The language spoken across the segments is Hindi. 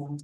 हेलो।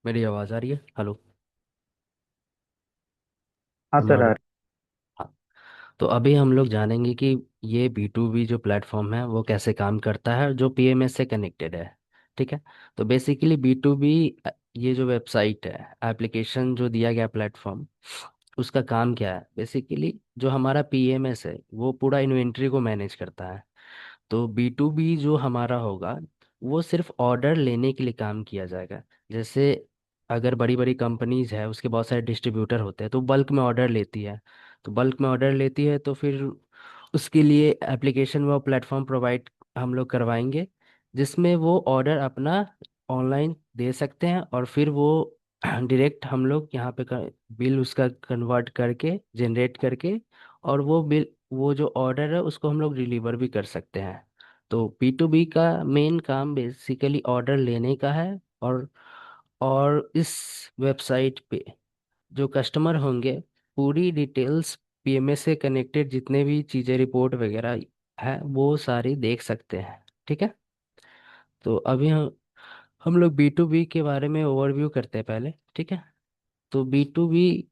मेरी आवाज़ आ रही है? हेलो। हाँ हेलो सर हेलो। हाँ। तो अभी हम लोग जानेंगे कि ये B2B जो प्लेटफॉर्म है वो कैसे काम करता है और जो PMS से कनेक्टेड है। ठीक है। तो बेसिकली B2B, ये जो वेबसाइट है, एप्लीकेशन जो दिया गया प्लेटफॉर्म, उसका काम क्या है बेसिकली? जो हमारा PMS है वो पूरा इन्वेंट्री को मैनेज करता है। तो B2B जो हमारा होगा वो सिर्फ ऑर्डर लेने के लिए काम किया जाएगा। जैसे अगर बड़ी बड़ी कंपनीज है, उसके बहुत सारे डिस्ट्रीब्यूटर होते हैं, तो बल्क में ऑर्डर लेती है। तो बल्क में ऑर्डर लेती है तो फिर उसके लिए एप्लीकेशन व प्लेटफॉर्म प्रोवाइड हम लोग करवाएंगे, जिसमें वो ऑर्डर अपना ऑनलाइन दे सकते हैं, और फिर वो डायरेक्ट हम लोग यहाँ पे बिल उसका कन्वर्ट करके, जनरेट करके, और वो बिल, वो जो ऑर्डर है उसको हम लोग डिलीवर भी कर सकते हैं। तो P2B का मेन काम बेसिकली ऑर्डर लेने का है। और इस वेबसाइट पे जो कस्टमर होंगे, पूरी डिटेल्स, PMS से कनेक्टेड जितने भी चीज़ें, रिपोर्ट वगैरह है, वो सारी देख सकते हैं। ठीक है। तो अभी हम लोग B2B के बारे में ओवरव्यू करते हैं पहले। ठीक है। तो B2B,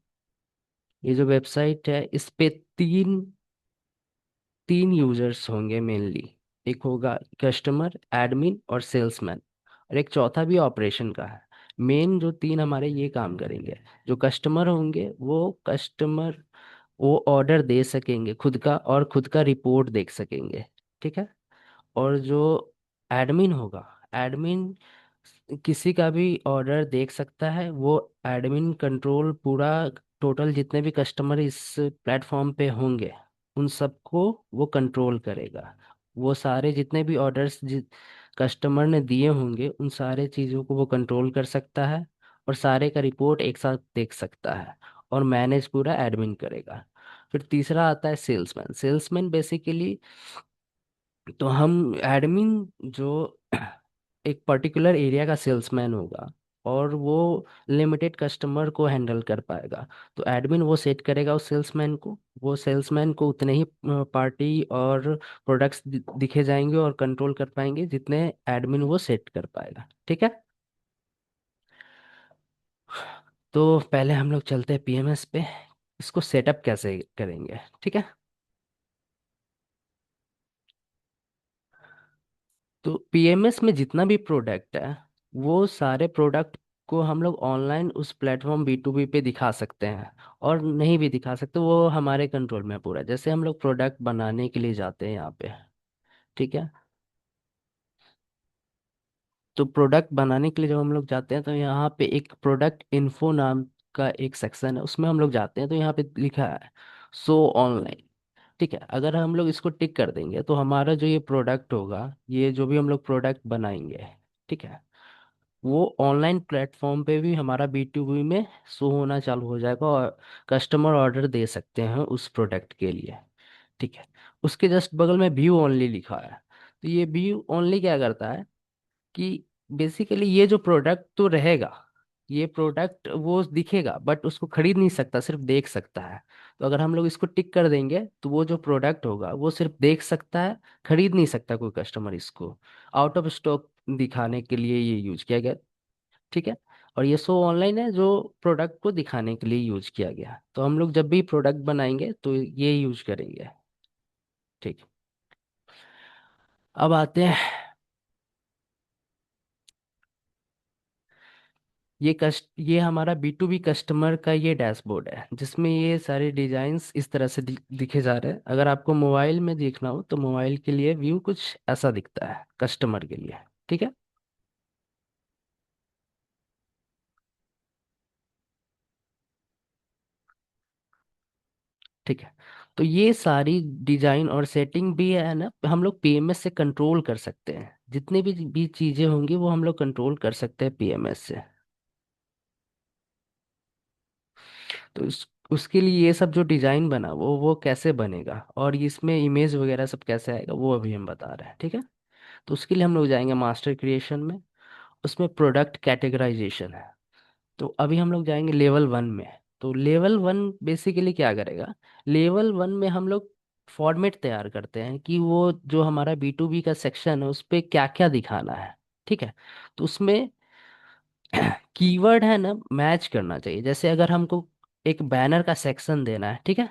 ये जो वेबसाइट है, इस पे तीन तीन यूजर्स होंगे मेनली। एक होगा कस्टमर, एडमिन और सेल्समैन, और एक चौथा भी ऑपरेशन का है। मेन जो तीन हमारे ये काम करेंगे। जो कस्टमर होंगे, वो ऑर्डर दे सकेंगे खुद का, और खुद का रिपोर्ट देख सकेंगे। ठीक है। और जो एडमिन होगा, एडमिन किसी का भी ऑर्डर देख सकता है। वो एडमिन कंट्रोल पूरा, टोटल जितने भी कस्टमर इस प्लेटफॉर्म पे होंगे उन सबको वो कंट्रोल करेगा। वो सारे जितने भी ऑर्डर्स कस्टमर ने दिए होंगे, उन सारे चीज़ों को वो कंट्रोल कर सकता है, और सारे का रिपोर्ट एक साथ देख सकता है, और मैनेज पूरा एडमिन करेगा। फिर तीसरा आता है सेल्समैन। सेल्समैन बेसिकली, तो हम एडमिन जो एक पर्टिकुलर एरिया का सेल्समैन होगा, और वो लिमिटेड कस्टमर को हैंडल कर पाएगा। तो एडमिन वो सेट करेगा उस सेल्समैन को, वो सेल्समैन को उतने ही पार्टी और प्रोडक्ट्स दिखे जाएंगे और कंट्रोल कर पाएंगे जितने एडमिन वो सेट कर पाएगा। ठीक है। तो पहले हम लोग चलते हैं PMS पे, इसको सेटअप कैसे करेंगे। ठीक है। तो PMS में जितना भी प्रोडक्ट है, वो सारे प्रोडक्ट को हम लोग ऑनलाइन उस प्लेटफॉर्म B2B पे दिखा सकते हैं, और नहीं भी दिखा सकते, वो हमारे कंट्रोल में है पूरा। जैसे हम लोग प्रोडक्ट बनाने के लिए जाते हैं यहाँ पे। ठीक है। तो प्रोडक्ट बनाने के लिए जब हम लोग जाते हैं, तो यहाँ पे एक प्रोडक्ट इन्फो नाम का एक सेक्शन है, उसमें हम लोग जाते हैं तो यहाँ पे लिखा है शो ऑनलाइन। ठीक है। अगर हम लोग इसको टिक कर देंगे तो हमारा जो ये प्रोडक्ट होगा, ये जो भी हम लोग प्रोडक्ट बनाएंगे, ठीक है, वो ऑनलाइन प्लेटफॉर्म पे भी हमारा B2B में शो होना चालू हो जाएगा, और कस्टमर ऑर्डर दे सकते हैं उस प्रोडक्ट के लिए। ठीक है। उसके जस्ट बगल में व्यू ओनली लिखा है। तो ये व्यू ओनली क्या करता है कि बेसिकली ये जो प्रोडक्ट तो रहेगा, ये प्रोडक्ट वो दिखेगा, बट उसको खरीद नहीं सकता, सिर्फ देख सकता है। तो अगर हम लोग इसको टिक कर देंगे तो वो जो प्रोडक्ट होगा वो सिर्फ देख सकता है, खरीद नहीं सकता कोई कस्टमर इसको। आउट ऑफ स्टॉक दिखाने के लिए ये यूज किया गया। ठीक है। और ये शो ऑनलाइन है, जो प्रोडक्ट को दिखाने के लिए यूज किया गया। तो हम लोग जब भी प्रोडक्ट बनाएंगे तो ये यूज करेंगे। ठीक। अब आते हैं, ये हमारा B2B कस्टमर का ये डैशबोर्ड है, जिसमें ये सारे डिजाइन्स इस तरह से दिखे जा रहे हैं। अगर आपको मोबाइल में देखना हो तो मोबाइल के लिए व्यू कुछ ऐसा दिखता है कस्टमर के लिए। ठीक है। ठीक है। तो ये सारी डिजाइन और सेटिंग भी है ना, हम लोग PMS से कंट्रोल कर सकते हैं। जितने भी चीजें होंगी वो हम लोग कंट्रोल कर सकते हैं PMS से। तो उसके लिए ये सब जो डिजाइन बना वो कैसे बनेगा, और इसमें इमेज वगैरह सब कैसे आएगा, वो अभी हम बता रहे हैं। ठीक है। तो उसके लिए हम लोग जाएंगे मास्टर क्रिएशन में। उसमें प्रोडक्ट कैटेगराइजेशन है। तो अभी हम लोग जाएंगे लेवल 1 में। तो लेवल 1 बेसिकली क्या करेगा? लेवल 1 में हम लोग फॉर्मेट तैयार करते हैं कि वो जो हमारा B2B का सेक्शन है उस पे क्या क्या दिखाना है। ठीक है। तो उसमें कीवर्ड है ना, मैच करना चाहिए। जैसे अगर हमको एक बैनर का सेक्शन देना है, ठीक है,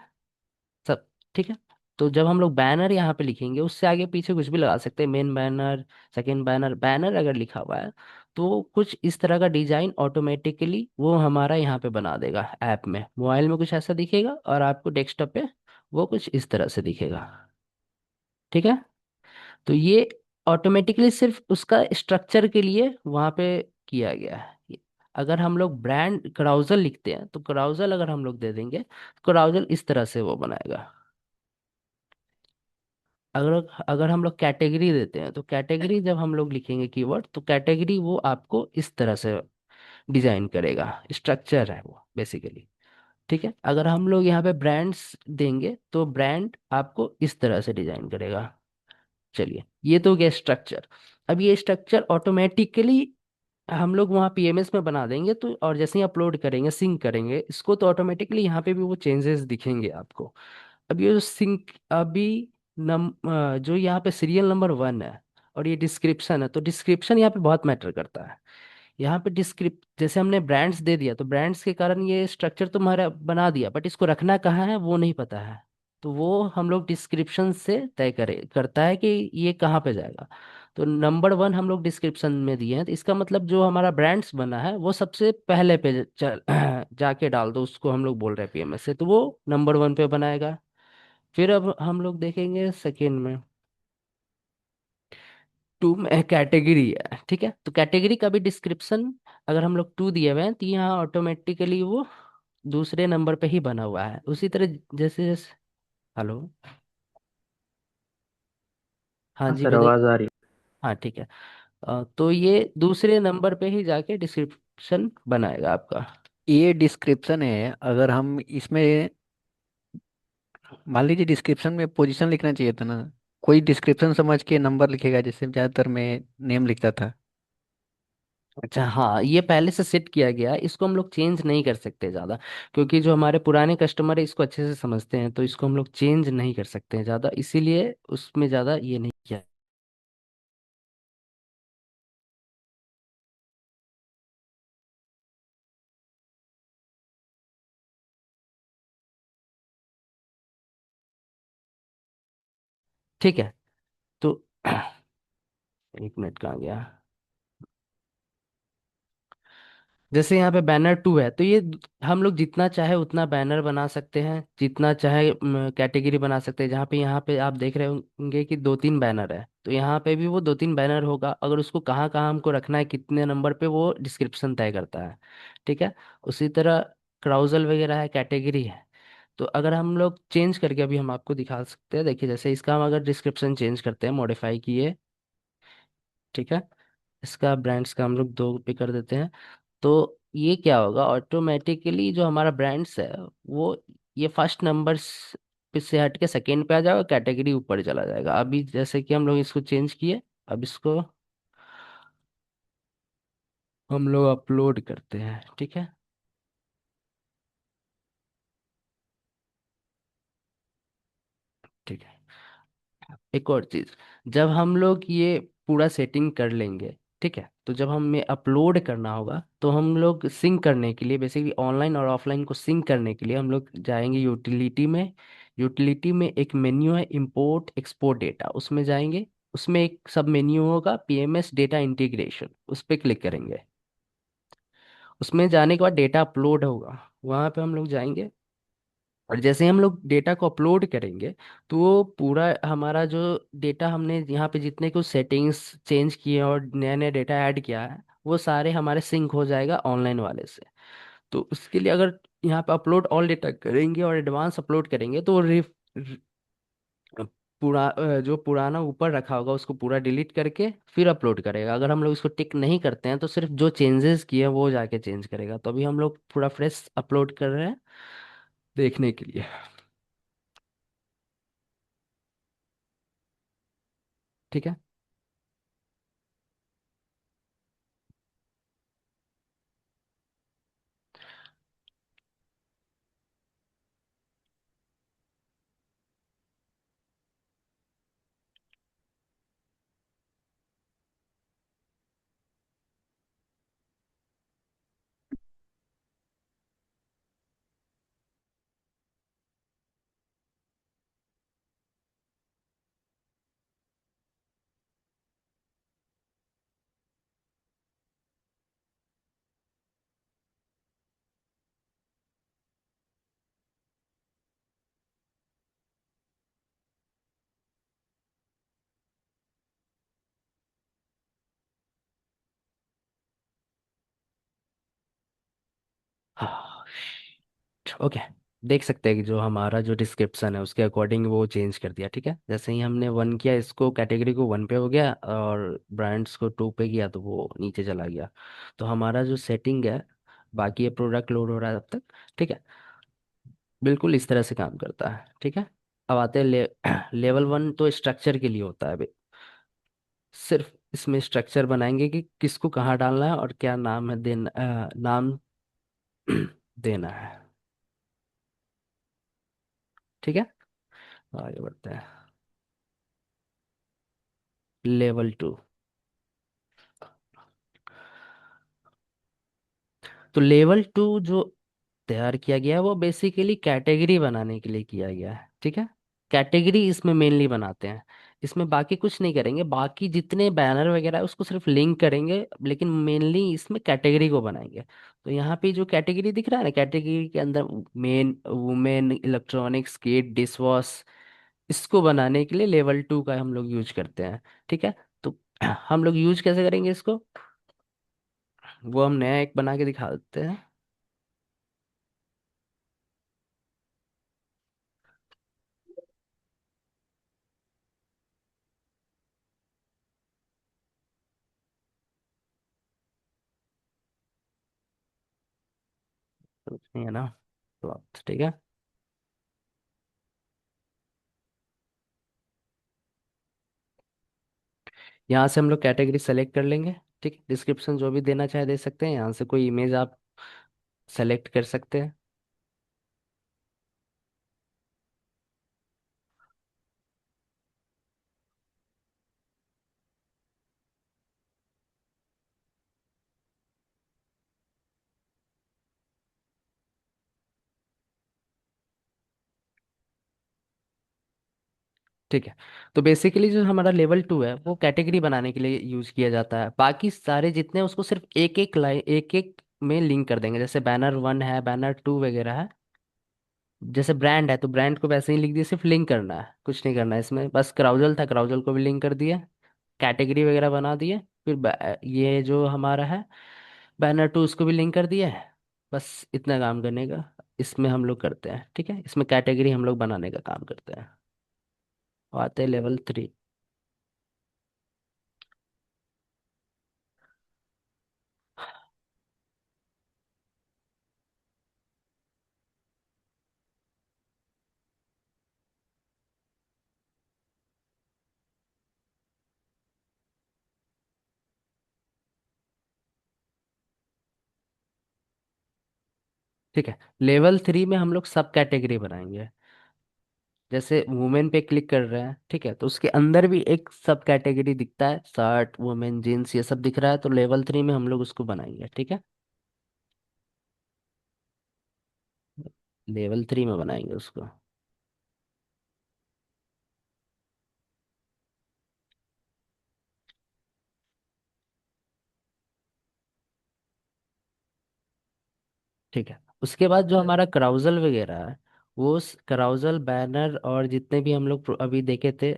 सब ठीक है, तो जब हम लोग बैनर यहाँ पे लिखेंगे, उससे आगे पीछे कुछ भी लगा सकते हैं, main banner, second banner. Banner अगर लिखा हुआ है तो कुछ इस तरह का डिजाइन ऑटोमेटिकली वो हमारा यहाँ पे बना देगा। ऐप में, मोबाइल में कुछ ऐसा दिखेगा और आपको डेस्कटॉप पे वो कुछ इस तरह से दिखेगा। ठीक है। तो ये ऑटोमेटिकली सिर्फ उसका स्ट्रक्चर के लिए वहाँ पे किया गया है। अगर हम लोग ब्रांड क्राउजल लिखते हैं तो क्राउजल अगर हम लोग दे देंगे, क्राउजल इस तरह से वो बनाएगा। अगर अगर हम लोग कैटेगरी देते हैं तो कैटेगरी जब हम लोग लिखेंगे कीवर्ड, तो कैटेगरी वो आपको इस तरह से डिजाइन करेगा। स्ट्रक्चर है वो बेसिकली। ठीक है। अगर हम लोग यहाँ पे ब्रांड्स देंगे तो ब्रांड आपको इस तरह से डिजाइन करेगा। चलिए, ये तो गया स्ट्रक्चर। अब ये स्ट्रक्चर ऑटोमेटिकली हम लोग वहाँ पीएमएस में बना देंगे, तो और जैसे ही अपलोड करेंगे, सिंक करेंगे इसको, तो ऑटोमेटिकली यहाँ पे भी वो चेंजेस दिखेंगे आपको। अब ये जो सिंक अभी जो यहाँ पे सीरियल नंबर 1 है और ये डिस्क्रिप्शन है, तो डिस्क्रिप्शन यहाँ पे बहुत मैटर करता है। यहाँ पे डिस्क्रिप जैसे हमने ब्रांड्स दे दिया, तो ब्रांड्स के कारण ये स्ट्रक्चर तो हमारा बना दिया, बट इसको रखना कहाँ है वो नहीं पता है। तो वो हम लोग डिस्क्रिप्शन से तय करे करता है कि ये कहाँ पे जाएगा। तो नंबर 1 हम लोग डिस्क्रिप्शन में दिए हैं, तो इसका मतलब जो हमारा ब्रांड्स बना है वो सबसे पहले पे चल जाके डाल दो, उसको हम लोग बोल रहे हैं पीएमएस से, तो वो नंबर 1 पे बनाएगा। फिर अब हम लोग देखेंगे सेकेंड में, 2 में कैटेगरी है। ठीक है। तो कैटेगरी का भी डिस्क्रिप्शन अगर हम लोग 2 दिए हुए हैं, तो यहाँ ऑटोमेटिकली वो दूसरे नंबर पे ही बना हुआ है। उसी तरह जैसे जैसे हेलो। हाँ हाँ जी सर, विदय। आवाज़ आ रही हाँ ठीक है। तो ये दूसरे नंबर पे ही जाके डिस्क्रिप्शन बनाएगा आपका। है। ये डिस्क्रिप्शन है, अगर हम इसमें मान लीजिए डिस्क्रिप्शन में पोजीशन लिखना चाहिए था ना, कोई डिस्क्रिप्शन समझ के नंबर लिखेगा, जैसे ज़्यादातर मैं नेम लिखता था। अच्छा हाँ, ये पहले से सेट किया गया है, इसको हम लोग चेंज नहीं कर सकते ज़्यादा, क्योंकि जो हमारे पुराने कस्टमर है इसको अच्छे से समझते हैं, तो इसको हम लोग चेंज नहीं कर सकते हैं ज़्यादा, इसीलिए उसमें ज़्यादा ये नहीं किया। ठीक है। तो 1 मिनट कहाँ गया। जैसे यहाँ पे बैनर 2 है, तो ये हम लोग जितना चाहे उतना बैनर बना सकते हैं, जितना चाहे कैटेगरी बना सकते हैं। जहाँ पे यहाँ पे आप देख रहे होंगे कि 2-3 बैनर है, तो यहाँ पे भी वो 2-3 बैनर होगा। अगर उसको कहाँ कहाँ हमको रखना है, कितने नंबर पे, वो डिस्क्रिप्शन तय करता है। ठीक है। उसी तरह क्राउजल वगैरह है, कैटेगरी है। तो अगर हम लोग चेंज करके अभी हम आपको दिखा सकते हैं, देखिए जैसे इसका हम अगर डिस्क्रिप्शन चेंज करते हैं, मॉडिफाई किए। ठीक है। इसका ब्रांड्स का हम लोग 2 पे कर देते हैं। तो ये क्या होगा, ऑटोमेटिकली जो हमारा ब्रांड्स है वो ये फर्स्ट नंबर पे से हट के सेकेंड पे आ जाएगा, कैटेगरी ऊपर चला जाएगा। अभी जैसे कि हम लोग इसको चेंज किए, अब इसको हम लोग अपलोड करते हैं। ठीक है। ठीक है। एक और चीज, जब हम लोग ये पूरा सेटिंग कर लेंगे, ठीक है, तो जब हमें अपलोड करना होगा तो हम लोग सिंक करने के लिए, बेसिकली ऑनलाइन और ऑफलाइन को सिंक करने के लिए, हम लोग जाएंगे यूटिलिटी में। यूटिलिटी में एक मेन्यू है, इंपोर्ट एक्सपोर्ट डेटा, उसमें जाएंगे। उसमें एक सब मेन्यू होगा, पीएमएस डेटा इंटीग्रेशन, उस पर क्लिक करेंगे। उसमें जाने के बाद डेटा अपलोड होगा, वहाँ पे हम लोग जाएंगे। और जैसे ही हम लोग डेटा को अपलोड करेंगे, तो वो पूरा हमारा जो डेटा हमने यहाँ पे जितने कुछ सेटिंग्स चेंज किए और नया नया डेटा ऐड किया है, वो सारे हमारे सिंक हो जाएगा ऑनलाइन वाले से। तो उसके लिए अगर यहाँ पे अपलोड ऑल डेटा करेंगे और एडवांस अपलोड करेंगे, तो जो पुराना ऊपर रखा होगा उसको पूरा डिलीट करके फिर अपलोड करेगा। अगर हम लोग इसको टिक नहीं करते हैं, तो सिर्फ जो चेंजेस किए हैं वो जाके चेंज करेगा। तो अभी हम लोग पूरा फ्रेश अपलोड कर रहे हैं देखने के लिए। ठीक है। ओके, देख सकते हैं कि जो हमारा जो डिस्क्रिप्शन है उसके अकॉर्डिंग वो चेंज कर दिया। ठीक है, जैसे ही हमने वन किया, इसको कैटेगरी को वन पे हो गया और ब्रांड्स को टू पे किया तो वो नीचे चला गया। तो हमारा जो सेटिंग है, बाकी ये प्रोडक्ट लोड हो रहा है अब तक। ठीक है, बिल्कुल इस तरह से काम करता है। ठीक है, अब आते हैं लेवल वन तो स्ट्रक्चर के लिए होता है। सिर्फ इसमें स्ट्रक्चर बनाएंगे कि किसको कहाँ डालना है और क्या नाम है देना, नाम देना है। ठीक है, आगे बढ़ते हैं। Level two. तो लेवल टू जो तैयार किया गया है वो बेसिकली कैटेगरी बनाने के लिए किया गया है। ठीक है, कैटेगरी इसमें मेनली बनाते हैं। इसमें बाकी कुछ नहीं करेंगे, बाकी जितने बैनर वगैरह है उसको सिर्फ लिंक करेंगे, लेकिन मेनली इसमें कैटेगरी को बनाएंगे। तो यहाँ पे जो कैटेगरी दिख रहा है ना, कैटेगरी के अंदर main women electronics kid dish wash, इसको बनाने के लिए लेवल टू का हम लोग यूज करते हैं। ठीक है, तो हम लोग यूज कैसे करेंगे इसको, वो हम नया एक बना के दिखा देते हैं। तो नहीं है ना, cloth, ठीक है। यहाँ से हम लोग कैटेगरी सेलेक्ट कर लेंगे। ठीक है, डिस्क्रिप्शन जो भी देना चाहे दे सकते हैं, यहाँ से कोई इमेज आप सेलेक्ट कर सकते हैं। ठीक है, तो बेसिकली जो हमारा लेवल टू है वो कैटेगरी बनाने के लिए यूज किया जाता है। बाकी सारे जितने हैं, उसको सिर्फ एक एक लाइन, एक एक में लिंक कर देंगे। जैसे बैनर वन है, बैनर टू वगैरह है। जैसे ब्रांड है तो ब्रांड को वैसे ही लिख दिए, सिर्फ लिंक करना है, कुछ नहीं करना है इसमें। बस क्राउजल था, क्राउजल को भी लिंक कर दिया, कैटेगरी वगैरह बना दिए। फिर ये जो हमारा है बैनर टू, उसको भी लिंक कर दिया है। बस इतना काम करने का इसमें हम लोग करते हैं। ठीक है, इसमें कैटेगरी हम लोग बनाने का काम करते हैं। और आते हैं लेवल थ्री। ठीक है, लेवल थ्री में हम लोग सब कैटेगरी बनाएंगे। जैसे वुमेन पे क्लिक कर रहे हैं, ठीक है, तो उसके अंदर भी एक सब कैटेगरी दिखता है, शर्ट वुमेन जीन्स ये सब दिख रहा है, तो लेवल थ्री में हम लोग उसको बनाएंगे। ठीक है, लेवल थ्री में बनाएंगे उसको। ठीक है, उसके बाद जो हमारा कराउजल वगैरह है, वो कराउजल बैनर और जितने भी हम लोग अभी देखे थे,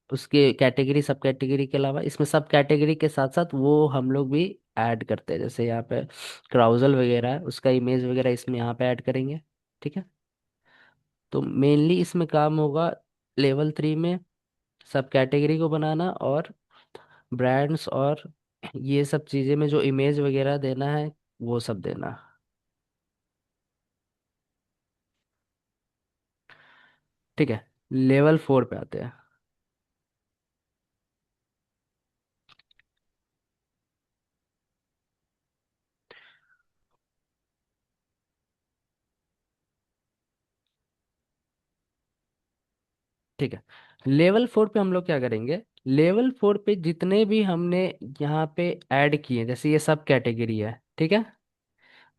उसके कैटेगरी सब कैटेगरी के अलावा इसमें सब कैटेगरी के साथ साथ वो हम लोग भी ऐड करते हैं। जैसे यहाँ पे कराउजल वगैरह है, उसका इमेज वगैरह इसमें यहाँ पे ऐड करेंगे। ठीक है, तो मेनली इसमें काम होगा लेवल थ्री में सब कैटेगरी को बनाना, और ब्रांड्स और ये सब चीज़ें में जो इमेज वगैरह देना है वो सब देना। ठीक है, लेवल फोर पे आते हैं। ठीक है, लेवल फोर पे हम लोग क्या करेंगे, लेवल फोर पे जितने भी हमने यहाँ पे ऐड किए, जैसे ये सब कैटेगरी है। ठीक है,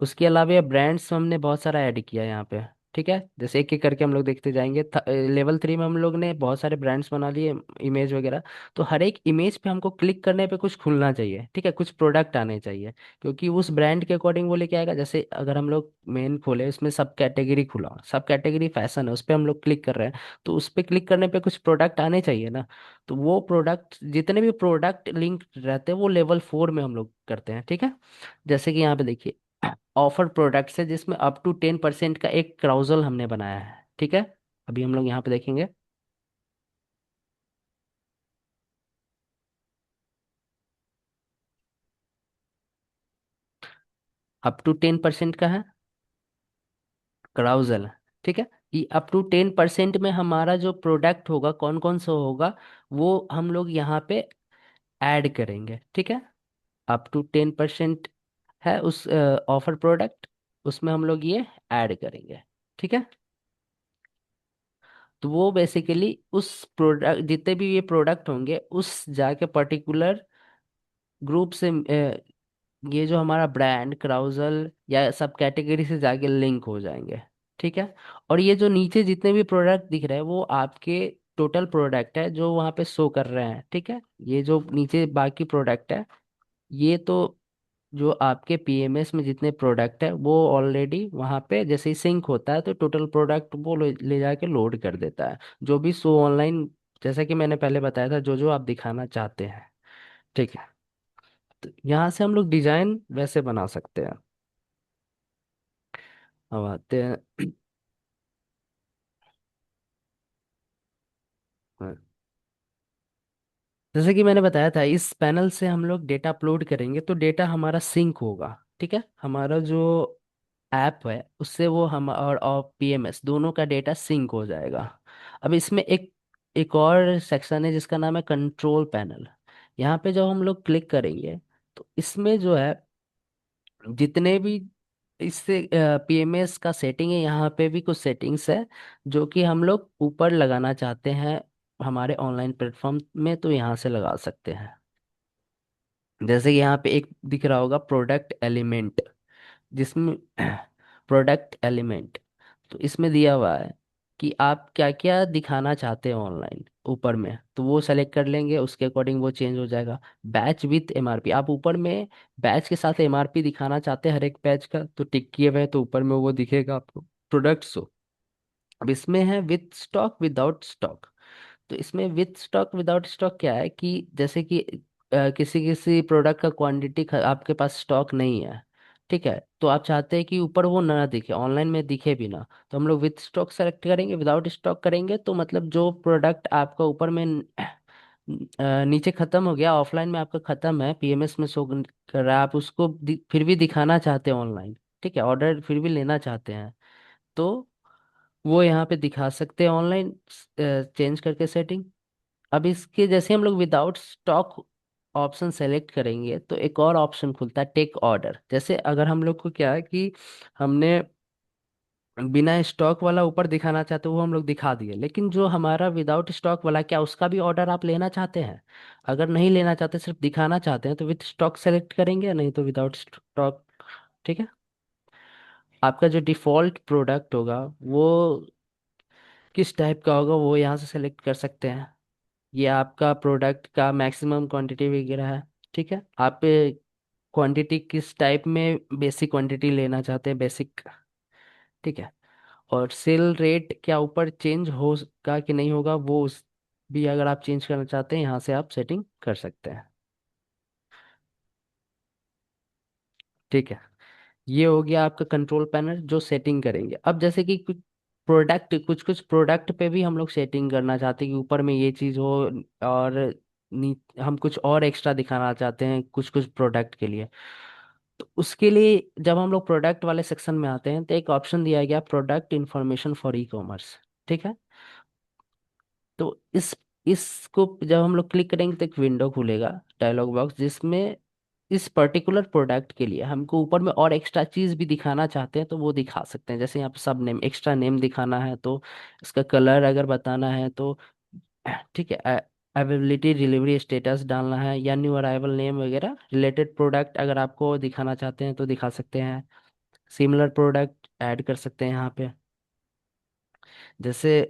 उसके अलावा ये ब्रांड्स हमने बहुत सारा ऐड किया है यहाँ पे। ठीक है, जैसे एक एक करके हम लोग देखते जाएंगे। लेवल थ्री में हम लोग ने बहुत सारे ब्रांड्स बना लिए, इमेज वगैरह। तो हर एक इमेज पे हमको क्लिक करने पे कुछ खुलना चाहिए। ठीक है, कुछ प्रोडक्ट आने चाहिए, क्योंकि उस ब्रांड के अकॉर्डिंग वो लेके आएगा। जैसे अगर हम लोग मेन खोले, उसमें सब कैटेगरी खुला, सब कैटेगरी फैशन है, उस पर हम लोग क्लिक कर रहे हैं, तो उस पर क्लिक करने पे कुछ प्रोडक्ट आने चाहिए ना। तो वो प्रोडक्ट, जितने भी प्रोडक्ट लिंक रहते हैं वो लेवल फोर में हम लोग करते हैं। ठीक है, जैसे कि यहाँ पे देखिए, ऑफर प्रोडक्ट्स है जिसमें अप टू 10% का एक क्राउजल हमने बनाया है, ठीक है। अभी हम लोग यहाँ पे देखेंगे। अप टू 10% का है क्राउजल, ठीक है। ये अप टू 10% में हमारा जो प्रोडक्ट होगा कौन कौन सा होगा, वो हम लोग यहाँ पे ऐड करेंगे, ठीक है। अप टू 10% है उस ऑफर प्रोडक्ट, उसमें हम लोग ये ऐड करेंगे, ठीक है। तो वो बेसिकली उस प्रोडक्ट, जितने भी ये प्रोडक्ट होंगे उस जाके पर्टिकुलर ग्रुप से ये जो हमारा ब्रांड क्राउजल या सब कैटेगरी से जाके लिंक हो जाएंगे, ठीक है। और ये जो नीचे जितने भी प्रोडक्ट दिख रहे हैं वो आपके टोटल प्रोडक्ट है जो वहाँ पे शो कर रहे हैं, ठीक है। ये जो नीचे बाकी प्रोडक्ट है, ये तो जो आपके पीएमएस में जितने प्रोडक्ट है वो ऑलरेडी वहाँ पे जैसे ही सिंक होता है तो टोटल प्रोडक्ट वो ले जाके लोड कर देता है, जो भी शो ऑनलाइन, जैसा कि मैंने पहले बताया था, जो जो आप दिखाना चाहते हैं, ठीक है। तो यहाँ से हम लोग डिजाइन वैसे बना सकते हैं। अब आते हैं। जैसे कि मैंने बताया था, इस पैनल से हम लोग डेटा अपलोड करेंगे तो डेटा हमारा सिंक होगा, ठीक है। हमारा जो ऐप है उससे वो हम और पीएमएस दोनों का डेटा सिंक हो जाएगा। अब इसमें एक एक और सेक्शन है जिसका नाम है कंट्रोल पैनल। यहाँ पे जब हम लोग क्लिक करेंगे तो इसमें जो है जितने भी इससे पीएमएस का सेटिंग है, यहाँ पे भी कुछ सेटिंग्स है जो कि हम लोग ऊपर लगाना चाहते हैं हमारे ऑनलाइन प्लेटफॉर्म में, तो यहाँ से लगा सकते हैं। जैसे कि यहाँ पे एक दिख रहा होगा प्रोडक्ट एलिमेंट, जिसमें प्रोडक्ट एलिमेंट, तो इसमें दिया हुआ है कि आप क्या क्या दिखाना चाहते हैं ऑनलाइन ऊपर में, तो वो सेलेक्ट कर लेंगे, उसके अकॉर्डिंग वो चेंज हो जाएगा। बैच विथ एमआरपी, आप ऊपर में बैच के साथ एमआरपी दिखाना चाहते हैं हर एक बैच का, तो टिक किए हुए हैं तो ऊपर में वो दिखेगा आपको प्रोडक्ट्स हो। अब इसमें है विथ स्टॉक विदाउट स्टॉक। तो इसमें विथ स्टॉक विदाउट स्टॉक क्या है कि जैसे कि किसी किसी प्रोडक्ट का क्वांटिटी आपके पास स्टॉक नहीं है, ठीक है, तो आप चाहते हैं कि ऊपर वो ना दिखे, ऑनलाइन में दिखे भी ना, तो हम लोग विथ स्टॉक सेलेक्ट करेंगे। विदाउट स्टॉक करेंगे तो मतलब जो प्रोडक्ट आपका ऊपर में नीचे खत्म हो गया, ऑफलाइन में आपका खत्म है, पीएमएस में शो कर रहा है, आप उसको फिर भी दिखाना चाहते हैं ऑनलाइन, ठीक है, ऑर्डर फिर भी लेना चाहते हैं, तो वो यहाँ पे दिखा सकते हैं ऑनलाइन चेंज करके सेटिंग। अब इसके जैसे हम लोग विदाउट स्टॉक ऑप्शन सेलेक्ट करेंगे तो एक और ऑप्शन खुलता है टेक ऑर्डर। जैसे अगर हम लोग को क्या है कि हमने बिना स्टॉक वाला ऊपर दिखाना चाहते, वो हम लोग दिखा दिए, लेकिन जो हमारा विदाउट स्टॉक वाला, क्या उसका भी ऑर्डर आप लेना चाहते हैं? अगर नहीं लेना चाहते, सिर्फ दिखाना चाहते हैं, तो विथ स्टॉक सेलेक्ट करेंगे, नहीं तो विदाउट स्टॉक, ठीक है। आपका जो डिफॉल्ट प्रोडक्ट होगा वो किस टाइप का होगा वो यहाँ से सेलेक्ट कर सकते हैं। ये आपका प्रोडक्ट का मैक्सिमम क्वांटिटी वगैरह है, ठीक है। आप क्वांटिटी किस टाइप में बेसिक क्वांटिटी लेना चाहते हैं, बेसिक, ठीक है। और सेल रेट क्या ऊपर चेंज होगा कि नहीं होगा, वो भी अगर आप चेंज करना चाहते हैं यहाँ से आप सेटिंग कर सकते हैं, ठीक है। ये हो गया आपका कंट्रोल पैनल जो सेटिंग करेंगे। अब जैसे कि कुछ कुछ प्रोडक्ट पे भी हम लोग सेटिंग करना चाहते हैं कि ऊपर में ये चीज़ हो, और हम कुछ और एक्स्ट्रा दिखाना चाहते हैं कुछ कुछ प्रोडक्ट के लिए। तो उसके लिए जब हम लोग प्रोडक्ट वाले सेक्शन में आते हैं तो एक ऑप्शन दिया गया product information for e commerce, ठीक है। तो इसको जब हम लोग क्लिक करेंगे तो एक विंडो खुलेगा, डायलॉग बॉक्स, जिसमें इस पर्टिकुलर प्रोडक्ट के लिए हमको ऊपर में और एक्स्ट्रा चीज भी दिखाना चाहते हैं तो वो दिखा सकते हैं। जैसे यहाँ पे सब नेम, एक्स्ट्रा नेम दिखाना है तो इसका कलर अगर बताना है तो ठीक है, अवेलेबिलिटी डिलीवरी स्टेटस डालना है या न्यू अराइवल नेम वगैरह, रिलेटेड प्रोडक्ट अगर आपको दिखाना चाहते हैं तो दिखा सकते हैं। सिमिलर प्रोडक्ट ऐड कर सकते हैं यहाँ पे। जैसे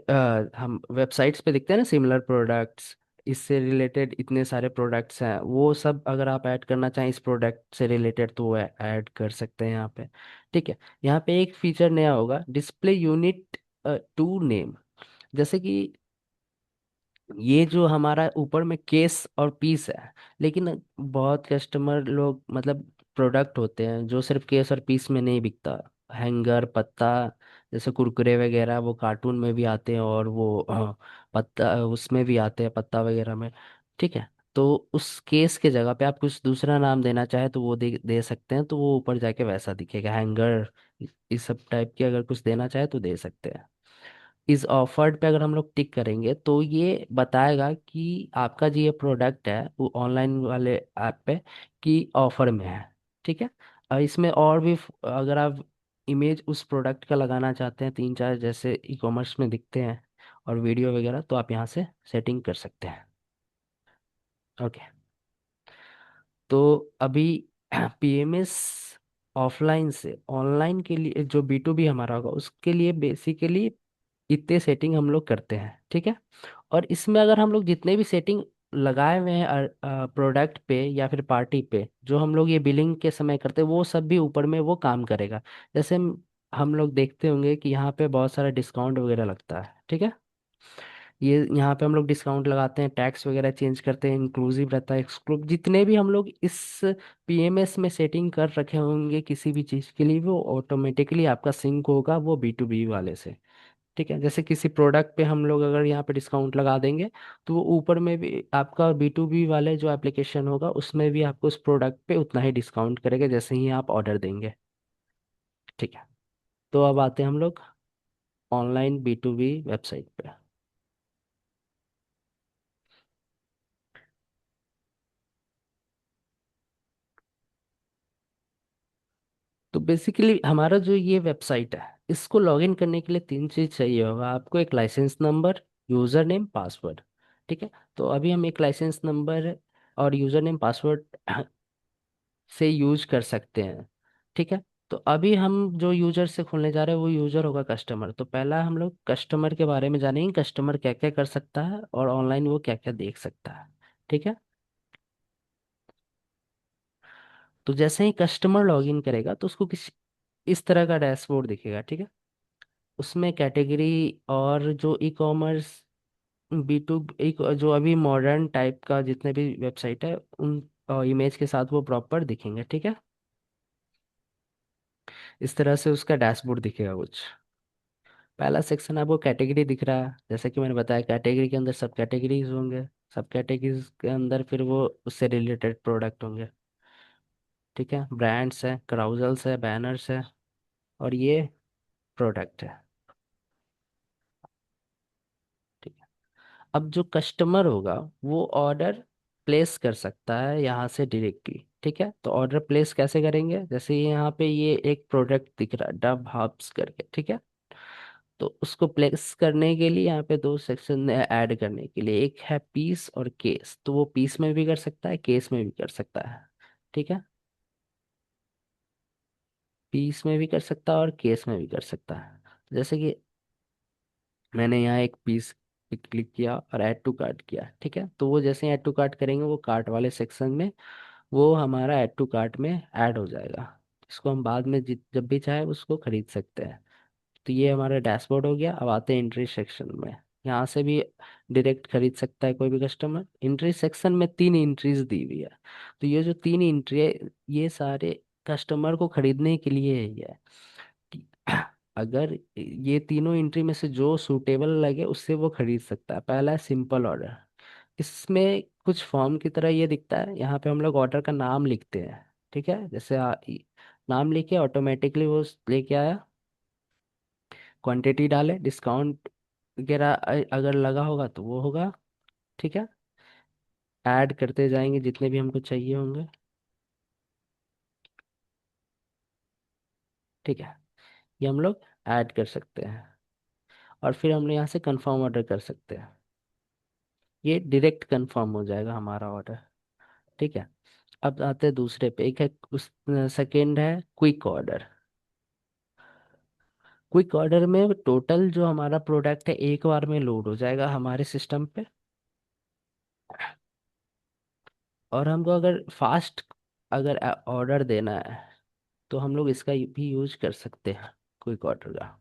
हम वेबसाइट्स पे दिखते हैं ना सिमिलर प्रोडक्ट्स, इससे रिलेटेड इतने सारे प्रोडक्ट्स हैं, वो सब अगर आप ऐड करना चाहें इस प्रोडक्ट से रिलेटेड तो वो ऐड कर सकते हैं यहाँ पे, ठीक है। यहाँ पे एक फीचर नया होगा, डिस्प्ले यूनिट टू नेम। जैसे कि ये जो हमारा ऊपर में केस और पीस है, लेकिन बहुत कस्टमर लोग मतलब प्रोडक्ट होते हैं जो सिर्फ केस और पीस में नहीं बिकता। हैंगर, पत्ता, जैसे कुरकुरे वगैरह वो कार्टून में भी आते हैं, और वो पत्ता उसमें भी आते हैं, पत्ता वगैरह में। ठीक है। तो उस केस के जगह पे आप कुछ दूसरा नाम देना चाहे तो वो दे दे सकते हैं, तो वो ऊपर जाके वैसा दिखेगा, हैंगर इस सब टाइप की अगर कुछ देना चाहे तो दे सकते हैं। इस ऑफर्ड पे अगर हम लोग टिक करेंगे तो ये बताएगा कि आपका जो ये प्रोडक्ट है वो ऑनलाइन वाले ऐप पे कि ऑफर में है। ठीक है। और इसमें और भी अगर आप इमेज उस प्रोडक्ट का लगाना चाहते हैं, तीन चार जैसे ई कॉमर्स में दिखते हैं, और वीडियो वगैरह, तो आप यहाँ से सेटिंग कर सकते हैं। ओके। तो अभी पीएमएस ऑफलाइन से ऑनलाइन के लिए जो B2B हमारा होगा उसके लिए बेसिकली इतने सेटिंग हम लोग करते हैं। ठीक है। और इसमें अगर हम लोग जितने भी सेटिंग लगाए हुए हैं प्रोडक्ट पे या फिर पार्टी पे, जो हम लोग ये बिलिंग के समय करते हैं वो सब भी ऊपर में वो काम करेगा। जैसे हम लोग देखते होंगे कि यहाँ पे बहुत सारा डिस्काउंट वगैरह लगता है। ठीक है। ये यहाँ पे हम लोग डिस्काउंट लगाते हैं, टैक्स वगैरह चेंज करते हैं, इंक्लूसिव रहता है, एक्सक्लूसिव, जितने भी हम लोग इस पीएमएस में सेटिंग कर रखे होंगे किसी भी चीज़ के लिए, वो ऑटोमेटिकली आपका सिंक होगा वो B2B वाले से। ठीक है। जैसे किसी प्रोडक्ट पे हम लोग अगर यहाँ पे डिस्काउंट लगा देंगे, तो वो ऊपर में भी आपका B2B वाले जो एप्लीकेशन होगा उसमें भी आपको उस प्रोडक्ट पे उतना ही डिस्काउंट करेगा जैसे ही आप ऑर्डर देंगे। ठीक है। तो अब आते हैं हम लोग ऑनलाइन B2B वेबसाइट पे। तो बेसिकली हमारा जो ये वेबसाइट है इसको लॉगिन करने के लिए तीन चीज़ चाहिए होगा आपको, एक license number, user name, password. ठीक है। तो अभी हम एक लाइसेंस नंबर और यूज़र नेम पासवर्ड से यूज कर सकते हैं। ठीक है। तो अभी हम जो यूजर से खोलने जा रहे हैं वो यूजर होगा कस्टमर। तो पहला हम लोग कस्टमर के बारे में जानेंगे, कस्टमर क्या क्या कर सकता है और ऑनलाइन वो क्या क्या देख सकता है। ठीक है। तो जैसे ही कस्टमर लॉगिन करेगा तो उसको किस इस तरह का डैशबोर्ड दिखेगा। ठीक है। उसमें कैटेगरी और जो ई कॉमर्स B2 एक जो अभी मॉडर्न टाइप का जितने भी वेबसाइट है उन इमेज के साथ वो प्रॉपर दिखेंगे। ठीक है। इस तरह से उसका डैशबोर्ड दिखेगा कुछ। पहला सेक्शन आपको कैटेगरी दिख रहा है, जैसे कि मैंने बताया कैटेगरी के अंदर सब कैटेगरीज होंगे, सब कैटेगरीज के अंदर फिर वो उससे रिलेटेड प्रोडक्ट होंगे। ठीक है। ब्रांड्स है, क्राउजल्स है, बैनर्स है, और ये प्रोडक्ट है। ठीक है। अब जो कस्टमर होगा वो ऑर्डर प्लेस कर सकता है यहाँ से डायरेक्टली। ठीक है। तो ऑर्डर प्लेस कैसे करेंगे, जैसे यहाँ पे ये एक प्रोडक्ट दिख रहा है डब हब्स करके। ठीक है। तो उसको प्लेस करने के लिए यहाँ पे दो सेक्शन ऐड करने के लिए, एक है पीस और केस। तो वो पीस में भी कर सकता है, केस में भी कर सकता है। ठीक है। पीस में भी कर सकता है और केस में भी कर सकता है। जैसे कि मैंने यहाँ एक पीस पे क्लिक किया और ऐड टू कार्ट किया। ठीक है। तो वो जैसे ऐड टू कार्ट करेंगे वो कार्ट वाले सेक्शन में वो हमारा ऐड टू कार्ट में ऐड हो जाएगा। इसको हम बाद में जब भी चाहे उसको खरीद सकते हैं। तो ये हमारा डैशबोर्ड हो गया। अब आते हैं एंट्री सेक्शन में। यहाँ से भी डायरेक्ट खरीद सकता है कोई भी कस्टमर। एंट्री सेक्शन में तीन एंट्रीज दी हुई है। तो ये जो तीन एंट्री है ये सारे कस्टमर को खरीदने के लिए ही है कि अगर ये तीनों एंट्री में से जो सूटेबल लगे उससे वो खरीद सकता है। पहला है सिंपल ऑर्डर। इसमें कुछ फॉर्म की तरह ये दिखता है, यहाँ पे हम लोग ऑर्डर का नाम लिखते हैं। ठीक है। जैसे नाम लिखे ऑटोमेटिकली वो लेके आया, क्वांटिटी डाले, डिस्काउंट वगैरह अगर लगा होगा तो वो होगा। ठीक है। ऐड करते जाएंगे जितने भी हमको चाहिए होंगे। ठीक है। ये हम लोग ऐड कर सकते हैं, और फिर हम यहाँ से कंफर्म ऑर्डर कर सकते हैं। ये डायरेक्ट कंफर्म हो जाएगा हमारा ऑर्डर। ठीक है। अब आते हैं दूसरे पे, एक है उस सेकेंड है क्विक ऑर्डर। क्विक ऑर्डर में टोटल जो हमारा प्रोडक्ट है एक बार में लोड हो जाएगा हमारे सिस्टम पे। और हमको अगर फास्ट अगर ऑर्डर देना है तो हम लोग इसका भी यूज कर सकते हैं, क्विक ऑर्डर का।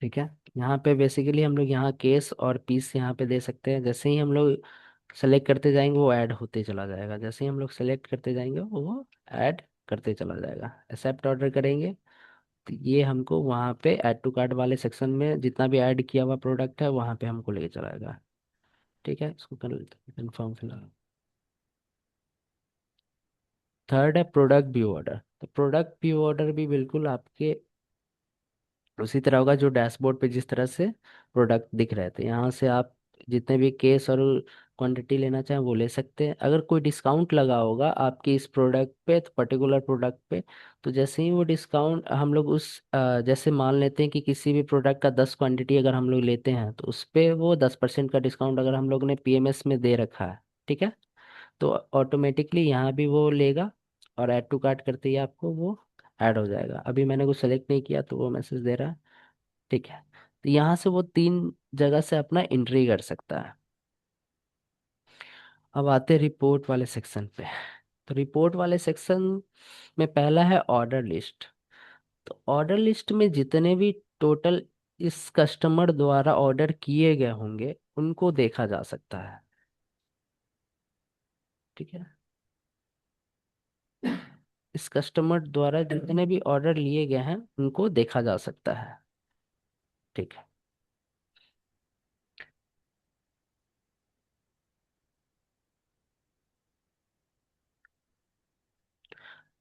ठीक है। यहाँ पे बेसिकली हम लोग यहाँ केस और पीस यहाँ पे दे सकते हैं। जैसे ही हम लोग सेलेक्ट करते जाएंगे वो ऐड होते चला जाएगा, जैसे ही हम लोग सेलेक्ट करते जाएंगे वो ऐड करते चला जाएगा। एक्सेप्ट ऑर्डर करेंगे तो ये हमको वहाँ पे ऐड टू कार्ट वाले सेक्शन में जितना भी ऐड किया हुआ प्रोडक्ट है वहाँ पे हमको लेके चला जाएगा। ठीक है, इसको कर लेते हैं कन्फर्म फिलहाल। थर्ड है प्रोडक्ट व्यू ऑर्डर। तो प्रोडक्ट व्यू ऑर्डर भी बिल्कुल आपके उसी तरह होगा जो डैशबोर्ड पे जिस तरह से प्रोडक्ट दिख रहे थे। यहाँ से आप जितने भी केस और क्वांटिटी लेना चाहें वो ले सकते हैं। अगर कोई डिस्काउंट लगा होगा आपके इस प्रोडक्ट पे, तो पर्टिकुलर प्रोडक्ट पे, तो जैसे ही वो डिस्काउंट हम लोग जैसे मान लेते हैं कि किसी भी प्रोडक्ट का 10 क्वांटिटी अगर हम लोग लेते हैं तो उस पे वो 10% का डिस्काउंट अगर हम लोग ने पीएमएस में दे रखा है, ठीक है, तो ऑटोमेटिकली यहाँ भी वो लेगा और ऐड टू कार्ट करते ही आपको वो ऐड हो जाएगा। अभी मैंने कुछ सेलेक्ट नहीं किया तो वो मैसेज दे रहा है। ठीक है, तो यहाँ से वो 3 जगह से अपना एंट्री कर सकता है। अब आते हैं रिपोर्ट वाले सेक्शन पे। तो रिपोर्ट वाले सेक्शन में पहला है ऑर्डर लिस्ट। तो ऑर्डर लिस्ट में जितने भी टोटल इस कस्टमर द्वारा ऑर्डर किए गए होंगे उनको देखा जा सकता है। ठीक है, इस कस्टमर द्वारा जितने भी ऑर्डर लिए गए हैं उनको देखा जा सकता है। ठीक है।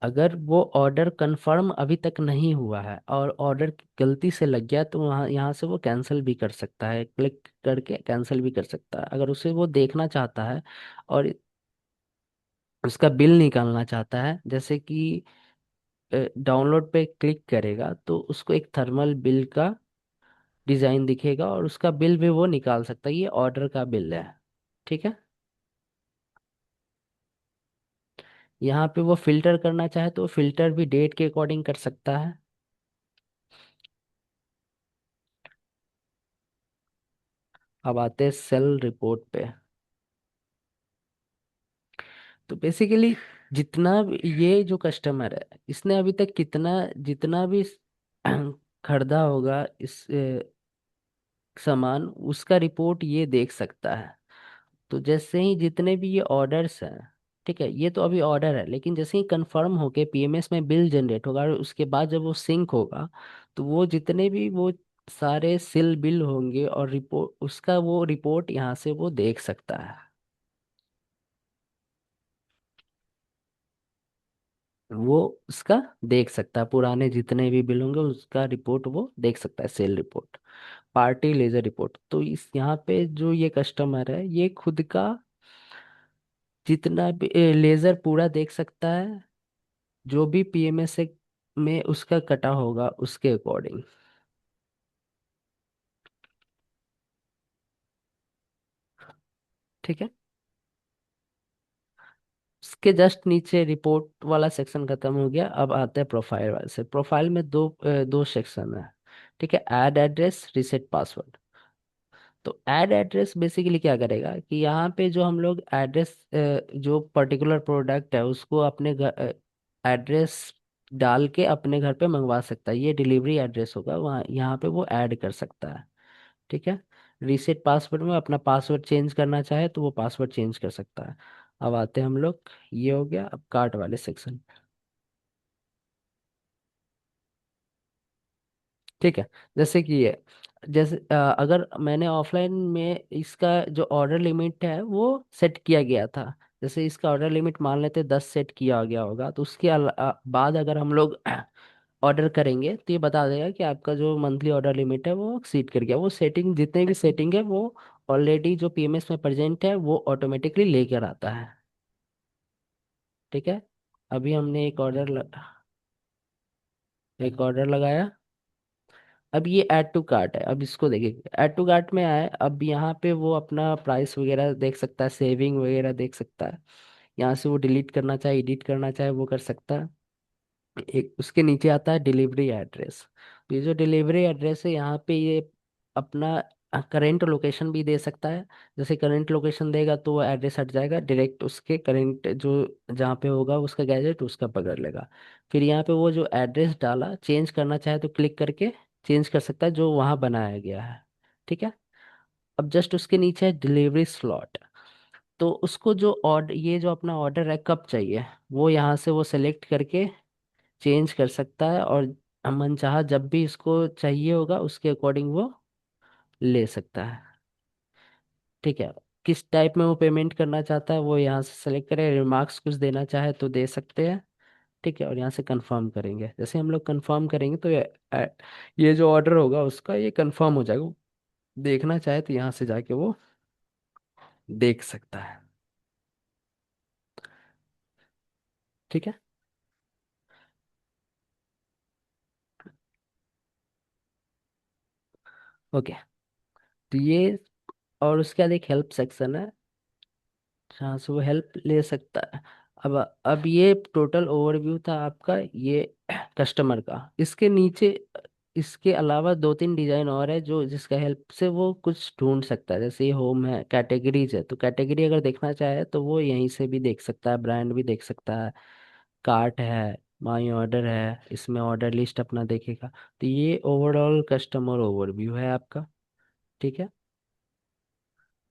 अगर वो ऑर्डर कंफर्म अभी तक नहीं हुआ है और ऑर्डर गलती से लग गया तो वहाँ यहाँ से वो कैंसिल भी कर सकता है, क्लिक करके कैंसिल भी कर सकता है अगर उसे वो देखना चाहता है और उसका बिल निकालना चाहता है। जैसे कि डाउनलोड पे क्लिक करेगा तो उसको एक थर्मल बिल का डिजाइन दिखेगा और उसका बिल भी वो निकाल सकता है, ये ऑर्डर का बिल है। ठीक है, यहाँ पे वो फिल्टर करना चाहे तो फिल्टर भी डेट के अकॉर्डिंग कर सकता है। अब आते हैं सेल रिपोर्ट पे। तो बेसिकली जितना ये जो कस्टमर है इसने अभी तक कितना जितना भी खरीदा होगा इस सामान, उसका रिपोर्ट ये देख सकता है। तो जैसे ही जितने भी ये ऑर्डर्स हैं, ठीक है, ये तो अभी ऑर्डर है, लेकिन जैसे ही कंफर्म होके पीएमएस में बिल जनरेट होगा और उसके बाद जब वो सिंक होगा तो वो जितने भी वो सारे सिल बिल होंगे और रिपोर्ट उसका वो रिपोर्ट यहाँ से वो देख सकता है। वो उसका देख सकता है, पुराने जितने भी बिल होंगे उसका रिपोर्ट वो देख सकता है, sale report. Party ledger report, तो इस यहाँ पे जो ये कस्टमर है ये खुद का जितना भी लेजर पूरा देख सकता है, जो भी पीएमएस में उसका कटा होगा उसके अकॉर्डिंग। ठीक है, उसके जस्ट नीचे रिपोर्ट वाला सेक्शन खत्म हो गया। अब आता है प्रोफाइल वाले से। प्रोफाइल में दो सेक्शन है। ठीक है, ऐड एड्रेस, रीसेट पासवर्ड। तो ऐड एड्रेस बेसिकली क्या करेगा कि यहाँ पे जो हम लोग एड्रेस जो पर्टिकुलर प्रोडक्ट है उसको अपने घर एड्रेस डाल के अपने घर पे मंगवा सकता है, ये डिलीवरी एड्रेस होगा वहाँ, यहाँ पे वो ऐड कर सकता है। ठीक है, रीसेट पासवर्ड में अपना पासवर्ड चेंज करना चाहे तो वो पासवर्ड चेंज कर सकता है। अब आते हैं हम लोग, ये हो गया अब कार्ट वाले सेक्शन। ठीक है, जैसे कि ये जैसे अगर मैंने ऑफलाइन में इसका जो ऑर्डर लिमिट है वो सेट किया गया था। जैसे इसका ऑर्डर लिमिट मान लेते 10 सेट किया गया होगा, तो उसके बाद अगर हम लोग ऑर्डर करेंगे तो ये बता देगा कि आपका जो मंथली ऑर्डर लिमिट है वो एक्सीड कर गया। वो सेटिंग जितने भी सेटिंग है वो ऑलरेडी जो पीएमएस में प्रेजेंट है वो ऑटोमेटिकली लेकर आता है। ठीक है, अभी हमने एक ऑर्डर लगाया। अब ये ऐड टू कार्ट है, अब इसको देखिए ऐड टू कार्ट में आए, अब यहाँ पे वो अपना प्राइस वगैरह देख सकता है, सेविंग वगैरह देख सकता है। यहाँ से वो डिलीट करना चाहे एडिट करना चाहे वो कर सकता है। एक उसके नीचे आता है डिलीवरी एड्रेस। तो ये जो डिलीवरी एड्रेस है यहाँ पे ये अपना करेंट लोकेशन भी दे सकता है। जैसे करेंट लोकेशन देगा तो वो एड्रेस हट जाएगा, डायरेक्ट उसके करेंट जो जहाँ पे होगा उसका गैजेट उसका पकड़ लेगा। फिर यहाँ पे वो जो एड्रेस डाला चेंज करना चाहे तो क्लिक करके चेंज कर सकता है जो वहाँ बनाया गया है। ठीक है। अब जस्ट उसके नीचे है डिलीवरी स्लॉट। तो उसको जो ऑर्डर, ये जो अपना ऑर्डर है कब चाहिए, वो यहाँ से वो सेलेक्ट करके चेंज कर सकता है, और मन चाहा जब भी इसको चाहिए होगा उसके अकॉर्डिंग वो ले सकता है। ठीक है। किस टाइप में वो पेमेंट करना चाहता है वो यहाँ से सेलेक्ट करें, रिमार्क्स कुछ देना चाहे तो दे सकते हैं। ठीक है। और यहाँ से कंफर्म करेंगे, जैसे हम लोग कंफर्म करेंगे तो ये जो ऑर्डर होगा उसका ये कंफर्म हो जाएगा। वो देखना चाहे तो यहाँ से जाके वो देख सकता है। ठीक है। ओके। तो ये, और उसके बाद एक हेल्प सेक्शन है जहाँ से वो हेल्प ले सकता है। अब ये टोटल ओवरव्यू था आपका ये कस्टमर का। इसके नीचे इसके अलावा दो तीन डिजाइन और है जो जिसका हेल्प से वो कुछ ढूंढ सकता है। जैसे ये होम है, कैटेगरीज है, तो कैटेगरी अगर देखना चाहे तो वो यहीं से भी देख सकता है, ब्रांड भी देख सकता है। कार्ट है, माई ऑर्डर है, इसमें ऑर्डर लिस्ट अपना देखेगा। तो ये ओवरऑल कस्टमर ओवरव्यू है आपका। ठीक है।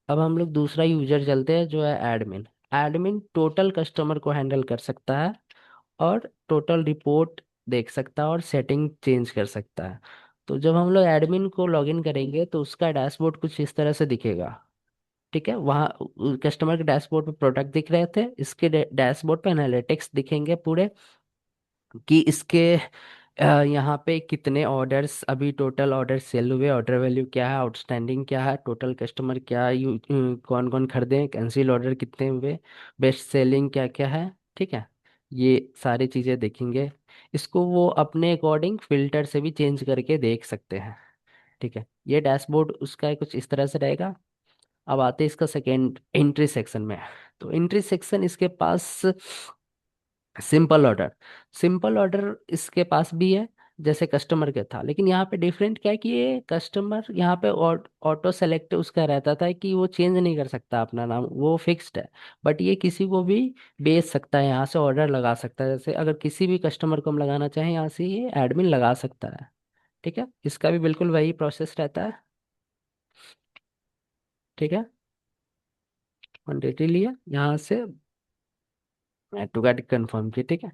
अब हम लोग दूसरा यूजर चलते हैं जो है एडमिन। एडमिन टोटल कस्टमर को हैंडल कर सकता है, और टोटल रिपोर्ट देख सकता है, और सेटिंग चेंज कर सकता है। तो जब हम लोग एडमिन को लॉगिन करेंगे तो उसका डैशबोर्ड कुछ इस तरह से दिखेगा। ठीक है। वहाँ कस्टमर के डैशबोर्ड पे प्रोडक्ट दिख रहे थे, इसके डैशबोर्ड पे एनालिटिक्स दिखेंगे पूरे, कि इसके यहाँ पे कितने ऑर्डर्स अभी टोटल ऑर्डर सेल हुए, ऑर्डर वैल्यू क्या है, आउटस्टैंडिंग क्या है, टोटल कस्टमर क्या कौन कौन खरीदे, कैंसिल ऑर्डर कितने हुए, बेस्ट सेलिंग क्या क्या है। ठीक है। ये सारी चीज़ें देखेंगे। इसको वो अपने अकॉर्डिंग फिल्टर से भी चेंज करके देख सकते हैं। ठीक है। ये डैशबोर्ड उसका कुछ इस तरह से रहेगा। अब आते हैं इसका सेकेंड एंट्री सेक्शन में। तो एंट्री सेक्शन इसके पास सिंपल ऑर्डर, सिंपल ऑर्डर इसके पास भी है जैसे कस्टमर के था, लेकिन यहाँ पे डिफरेंट क्या है कि ये कस्टमर यहाँ पे ऑटो सेलेक्ट उसका रहता था कि वो चेंज नहीं कर सकता अपना नाम, वो फिक्स्ड है। बट ये किसी को भी बेच सकता है, यहाँ से ऑर्डर लगा सकता है। जैसे अगर किसी भी कस्टमर को हम लगाना चाहें यहाँ से ये एडमिन लगा सकता है। ठीक है। इसका भी बिल्कुल वही प्रोसेस रहता है। ठीक है। क्वान्टिटी लिया यहाँ से, ऐड टू कार्ट कंफर्म किया। ठीक है।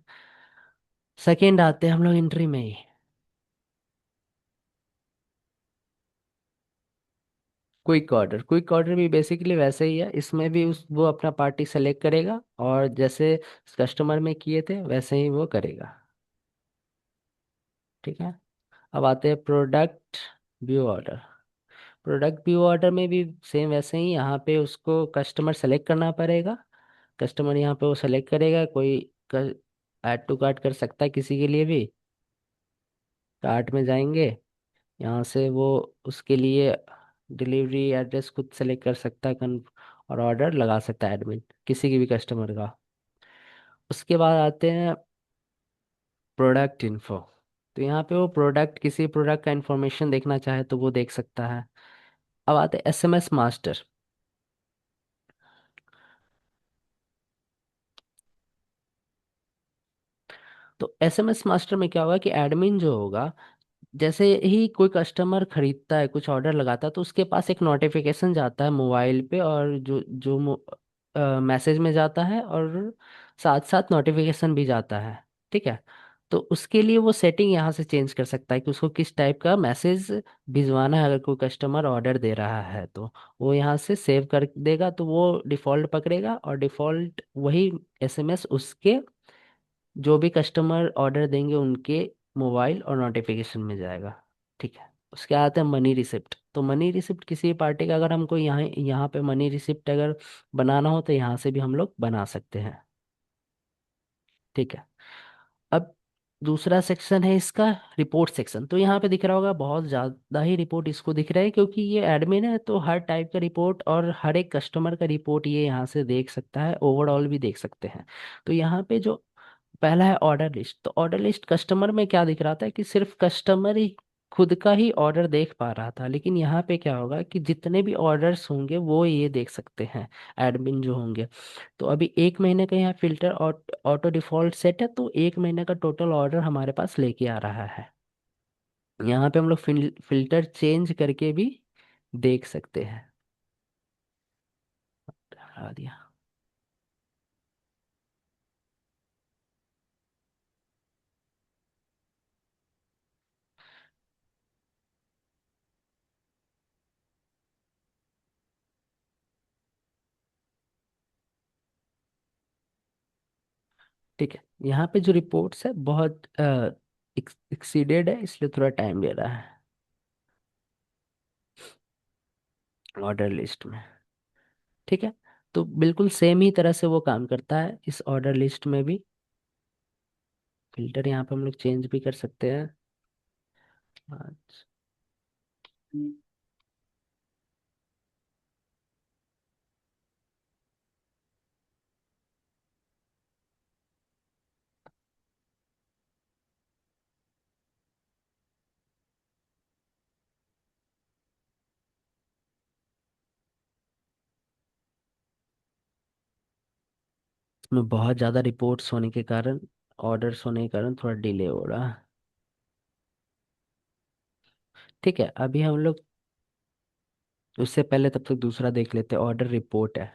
सेकेंड आते हैं हम लोग एंट्री में ही, क्विक ऑर्डर। क्विक ऑर्डर भी बेसिकली वैसे ही है, इसमें भी उस वो अपना पार्टी सेलेक्ट करेगा, और जैसे कस्टमर में किए थे वैसे ही वो करेगा। ठीक है। अब आते हैं product view order. Product view order में भी सेम वैसे ही, यहाँ पे उसको कस्टमर सेलेक्ट करना पड़ेगा। कस्टमर यहाँ पे वो सेलेक्ट करेगा, कोई ऐड टू कार्ट कर सकता है किसी के लिए भी। कार्ट में जाएंगे, यहाँ से वो उसके लिए डिलीवरी एड्रेस खुद सेलेक्ट कर सकता है, और ऑर्डर लगा सकता है एडमिन किसी की भी कस्टमर का। उसके बाद आते हैं प्रोडक्ट इन्फो। तो यहाँ पे वो प्रोडक्ट, किसी प्रोडक्ट का इंफॉर्मेशन देखना चाहे तो वो देख सकता है। अब आते हैं एसएमएस मास्टर। तो एसएमएस मास्टर में क्या होगा कि एडमिन जो होगा, जैसे ही कोई कस्टमर खरीदता है, कुछ ऑर्डर लगाता है, तो उसके पास एक नोटिफिकेशन जाता है मोबाइल पे, और जो जो मैसेज में जाता है, और साथ साथ नोटिफिकेशन भी जाता है। ठीक है। तो उसके लिए वो सेटिंग यहाँ से चेंज कर सकता है कि उसको किस टाइप का मैसेज भिजवाना है। अगर कोई कस्टमर ऑर्डर दे रहा है तो वो यहाँ से सेव कर देगा, तो वो डिफ़ॉल्ट पकड़ेगा, और डिफ़ॉल्ट वही एसएमएस उसके जो भी कस्टमर ऑर्डर देंगे उनके मोबाइल और नोटिफिकेशन में जाएगा। ठीक है। उसके आते हैं मनी रिसिप्ट। तो मनी रिसिप्ट किसी पार्टी का अगर हमको यहाँ यहाँ पे मनी रिसिप्ट अगर बनाना हो तो यहाँ से भी हम लोग बना सकते हैं। ठीक है। अब दूसरा सेक्शन है इसका, रिपोर्ट सेक्शन। तो यहाँ पे दिख रहा होगा बहुत ज़्यादा ही रिपोर्ट इसको दिख रहा है, क्योंकि ये एडमिन है तो हर टाइप का रिपोर्ट और हर एक कस्टमर का रिपोर्ट ये यहाँ से देख सकता है, ओवरऑल भी देख सकते हैं। तो यहाँ पे जो पहला है ऑर्डर लिस्ट। तो ऑर्डर लिस्ट कस्टमर में क्या दिख रहा था कि सिर्फ कस्टमर ही खुद का ही ऑर्डर देख पा रहा था, लेकिन यहाँ पे क्या होगा कि जितने भी ऑर्डर्स होंगे वो ये देख सकते हैं, एडमिन जो होंगे। तो अभी एक महीने का यहाँ फिल्टर ऑटो डिफॉल्ट सेट है, तो एक महीने का टोटल ऑर्डर हमारे पास लेके आ रहा है। यहाँ पे हम लोग फिल्टर चेंज करके भी देख सकते हैं। हटा दिया। ठीक है, यहाँ पे जो रिपोर्ट्स है बहुत एक्सीडेड है, इसलिए थोड़ा टाइम ले रहा है ऑर्डर लिस्ट में। ठीक है, तो बिल्कुल सेम ही तरह से वो काम करता है इस ऑर्डर लिस्ट में भी। फिल्टर यहाँ पे हम लोग चेंज भी कर सकते हैं। आज इसमें बहुत ज़्यादा रिपोर्ट्स होने के कारण, ऑर्डर्स होने के कारण थोड़ा डिले हो रहा है। ठीक है, अभी हम लोग उससे पहले तब तक दूसरा देख लेते हैं, ऑर्डर रिपोर्ट है।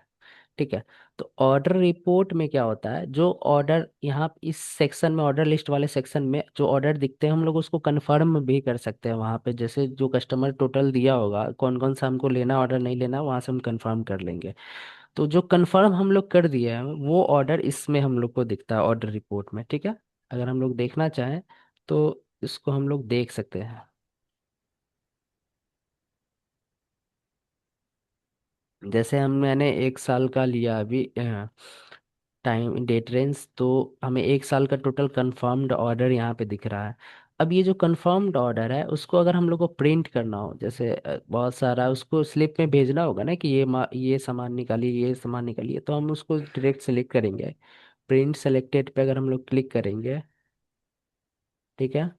ठीक है, तो ऑर्डर रिपोर्ट में क्या होता है, जो ऑर्डर यहाँ इस सेक्शन में, ऑर्डर लिस्ट वाले सेक्शन में जो ऑर्डर दिखते हैं हम लोग उसको कंफर्म भी कर सकते हैं वहाँ पे। जैसे जो कस्टमर टोटल दिया होगा, कौन कौन सा हमको लेना ऑर्डर नहीं लेना, वहाँ से हम कंफर्म कर लेंगे। तो जो कंफर्म हम लोग कर दिए हैं वो ऑर्डर इसमें हम लोग को दिखता है ऑर्डर रिपोर्ट में। ठीक है, अगर हम लोग देखना चाहें तो इसको हम लोग देख सकते हैं। जैसे हम मैंने 1 साल का लिया अभी टाइम डेट रेंज, तो हमें 1 साल का टोटल कंफर्म्ड ऑर्डर यहाँ पे दिख रहा है। अब ये जो कंफर्म्ड ऑर्डर है उसको अगर हम लोग को प्रिंट करना हो, जैसे बहुत सारा उसको स्लिप में भेजना होगा ना कि ये सामान निकालिए, ये सामान निकालिए, तो हम उसको डायरेक्ट सेलेक्ट करेंगे। प्रिंट सेलेक्टेड पे अगर हम लोग क्लिक करेंगे, ठीक है,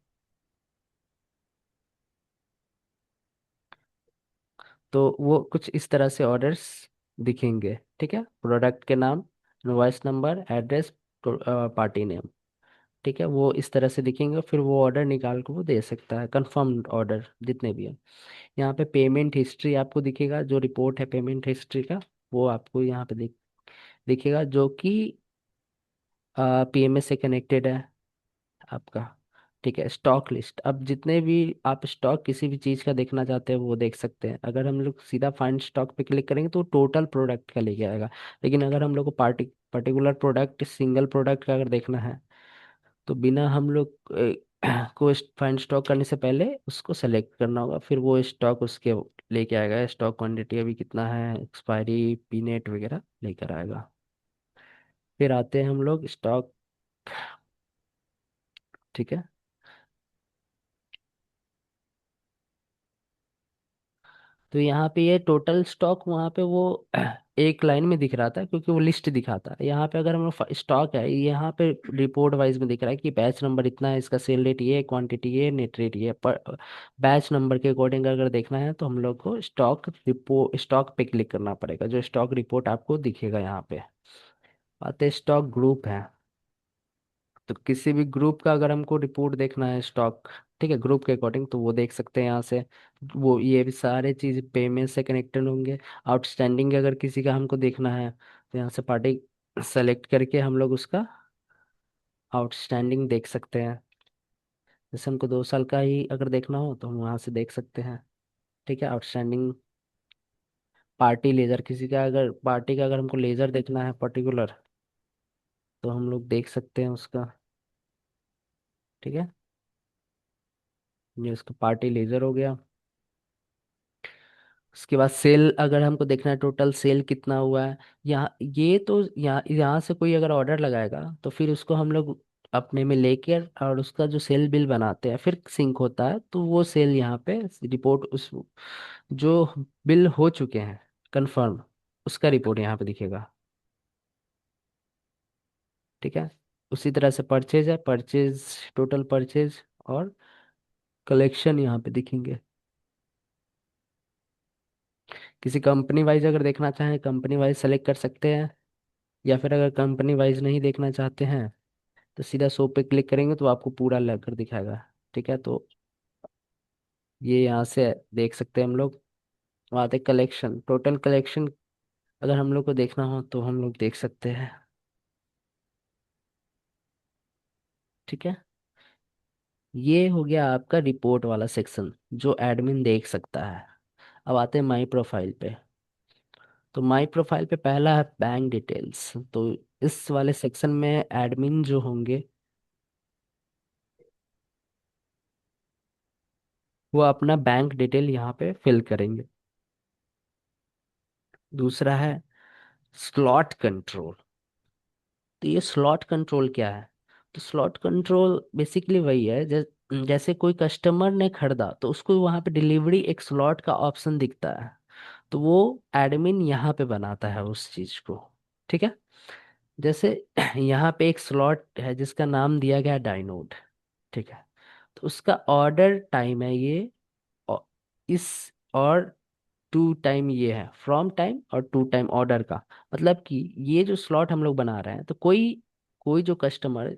तो वो कुछ इस तरह से ऑर्डर्स दिखेंगे। ठीक है, प्रोडक्ट के नाम, invoice number, address, party name. ठीक है, वो इस तरह से दिखेंगे, फिर वो ऑर्डर निकाल के वो दे सकता है, कंफर्म्ड ऑर्डर जितने भी हैं। यहाँ पे पेमेंट हिस्ट्री आपको दिखेगा, जो रिपोर्ट है पेमेंट हिस्ट्री का वो आपको यहाँ पे दिखेगा, जो कि पीएमएस से कनेक्टेड है आपका। ठीक है, स्टॉक लिस्ट, अब जितने भी आप स्टॉक किसी भी चीज़ का देखना चाहते हैं वो देख सकते हैं। अगर हम लोग सीधा फाइंड स्टॉक पे क्लिक करेंगे तो टोटल प्रोडक्ट का लेके आएगा। लेकिन अगर हम लोग को पर्टिकुलर प्रोडक्ट, सिंगल प्रोडक्ट का अगर देखना है, तो बिना हम लोग को फाइंड स्टॉक करने से पहले उसको सेलेक्ट करना होगा, फिर वो स्टॉक उसके लेके आएगा, स्टॉक क्वांटिटी अभी कितना है, एक्सपायरी, पीनेट वगैरह लेकर आएगा। फिर आते हैं हम लोग स्टॉक। ठीक है, तो यहाँ पे ये टोटल स्टॉक वहाँ पे वो एक लाइन में दिख रहा था क्योंकि वो लिस्ट दिखाता है। यहाँ पे अगर हम लोग स्टॉक है, यहाँ पे रिपोर्ट वाइज में दिख रहा है कि बैच नंबर इतना है, इसका सेल रेट ये, क्वांटिटी ये, नेट रेट ये। पर बैच नंबर के अकॉर्डिंग अगर देखना है तो हम लोग को स्टॉक पे क्लिक करना पड़ेगा, जो स्टॉक रिपोर्ट आपको दिखेगा यहाँ पे। आते स्टॉक ग्रुप है, तो किसी भी ग्रुप का अगर हमको रिपोर्ट देखना है स्टॉक, ठीक है, ग्रुप के अकॉर्डिंग, तो वो देख सकते हैं यहाँ से। वो ये भी सारे चीज पेमेंट से कनेक्टेड होंगे। आउटस्टैंडिंग अगर किसी का हमको देखना है तो यहाँ से पार्टी सेलेक्ट करके हम लोग उसका आउटस्टैंडिंग देख सकते हैं। जैसे हमको 2 साल का ही अगर देखना हो तो हम वहाँ से देख सकते हैं। ठीक है, आउटस्टैंडिंग। पार्टी लेजर, किसी का अगर पार्टी का अगर हमको लेजर देखना है पर्टिकुलर, तो हम लोग देख सकते हैं उसका। ठीक है, ये उसका पार्टी लेजर हो गया। उसके बाद सेल अगर हमको देखना है, टोटल सेल कितना हुआ है, यहाँ ये तो यहाँ से कोई अगर ऑर्डर लगाएगा तो फिर उसको हम लोग अपने में लेकर और उसका जो सेल बिल बनाते हैं फिर सिंक होता है, तो वो सेल यहाँ पे रिपोर्ट, उस जो बिल हो चुके हैं कंफर्म, उसका रिपोर्ट यहाँ पे दिखेगा। ठीक है, उसी तरह से परचेज है, परचेज, टोटल परचेज और कलेक्शन यहाँ पे दिखेंगे। किसी कंपनी वाइज अगर देखना चाहें, कंपनी वाइज सेलेक्ट कर सकते हैं, या फिर अगर कंपनी वाइज नहीं देखना चाहते हैं तो सीधा शो पे क्लिक करेंगे तो आपको पूरा लगकर दिखाएगा। ठीक है, तो ये यहाँ से देख सकते हैं हम लोग। आते कलेक्शन, टोटल कलेक्शन अगर हम लोग को देखना हो तो हम लोग देख सकते हैं। ठीक है, ये हो गया आपका रिपोर्ट वाला सेक्शन जो एडमिन देख सकता है। अब आते हैं माई प्रोफाइल पे। तो माई प्रोफाइल पे पहला है बैंक डिटेल्स। तो इस वाले सेक्शन में एडमिन जो होंगे वो अपना बैंक डिटेल यहाँ पे फिल करेंगे। दूसरा है स्लॉट कंट्रोल। तो ये स्लॉट कंट्रोल क्या है? तो स्लॉट कंट्रोल बेसिकली वही है, जैसे कोई कस्टमर ने खरीदा तो उसको वहाँ पे डिलीवरी एक स्लॉट का ऑप्शन दिखता है। तो वो एडमिन यहाँ पे बनाता है उस चीज को। ठीक है, जैसे यहाँ पे एक स्लॉट है जिसका नाम दिया गया है डाइनोड। ठीक है, तो उसका ऑर्डर टाइम है ये, और इस और टू टाइम ये है फ्रॉम टाइम और टू टाइम ऑर्डर का। मतलब कि ये जो स्लॉट हम लोग बना रहे हैं, तो कोई कोई जो कस्टमर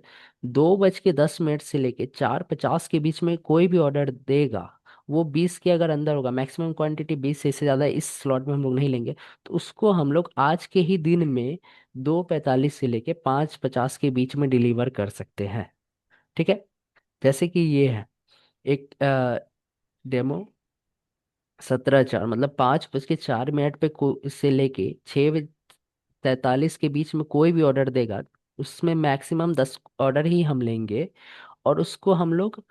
2:10 से लेके 4:50 के बीच में कोई भी ऑर्डर देगा, वो 20 के अगर अंदर होगा, मैक्सिमम क्वांटिटी 20 से इससे ज़्यादा इस स्लॉट में हम लोग नहीं लेंगे, तो उसको हम लोग आज के ही दिन में 2:45 से लेके 5:50 के बीच में डिलीवर कर सकते हैं। ठीक है, जैसे कि ये है एक डेमो। 17:04 मतलब 5:04 पे से लेके 6:43 के बीच में कोई भी ऑर्डर देगा, उसमें मैक्सिमम 10 ऑर्डर ही हम लेंगे। और उसको हम लोग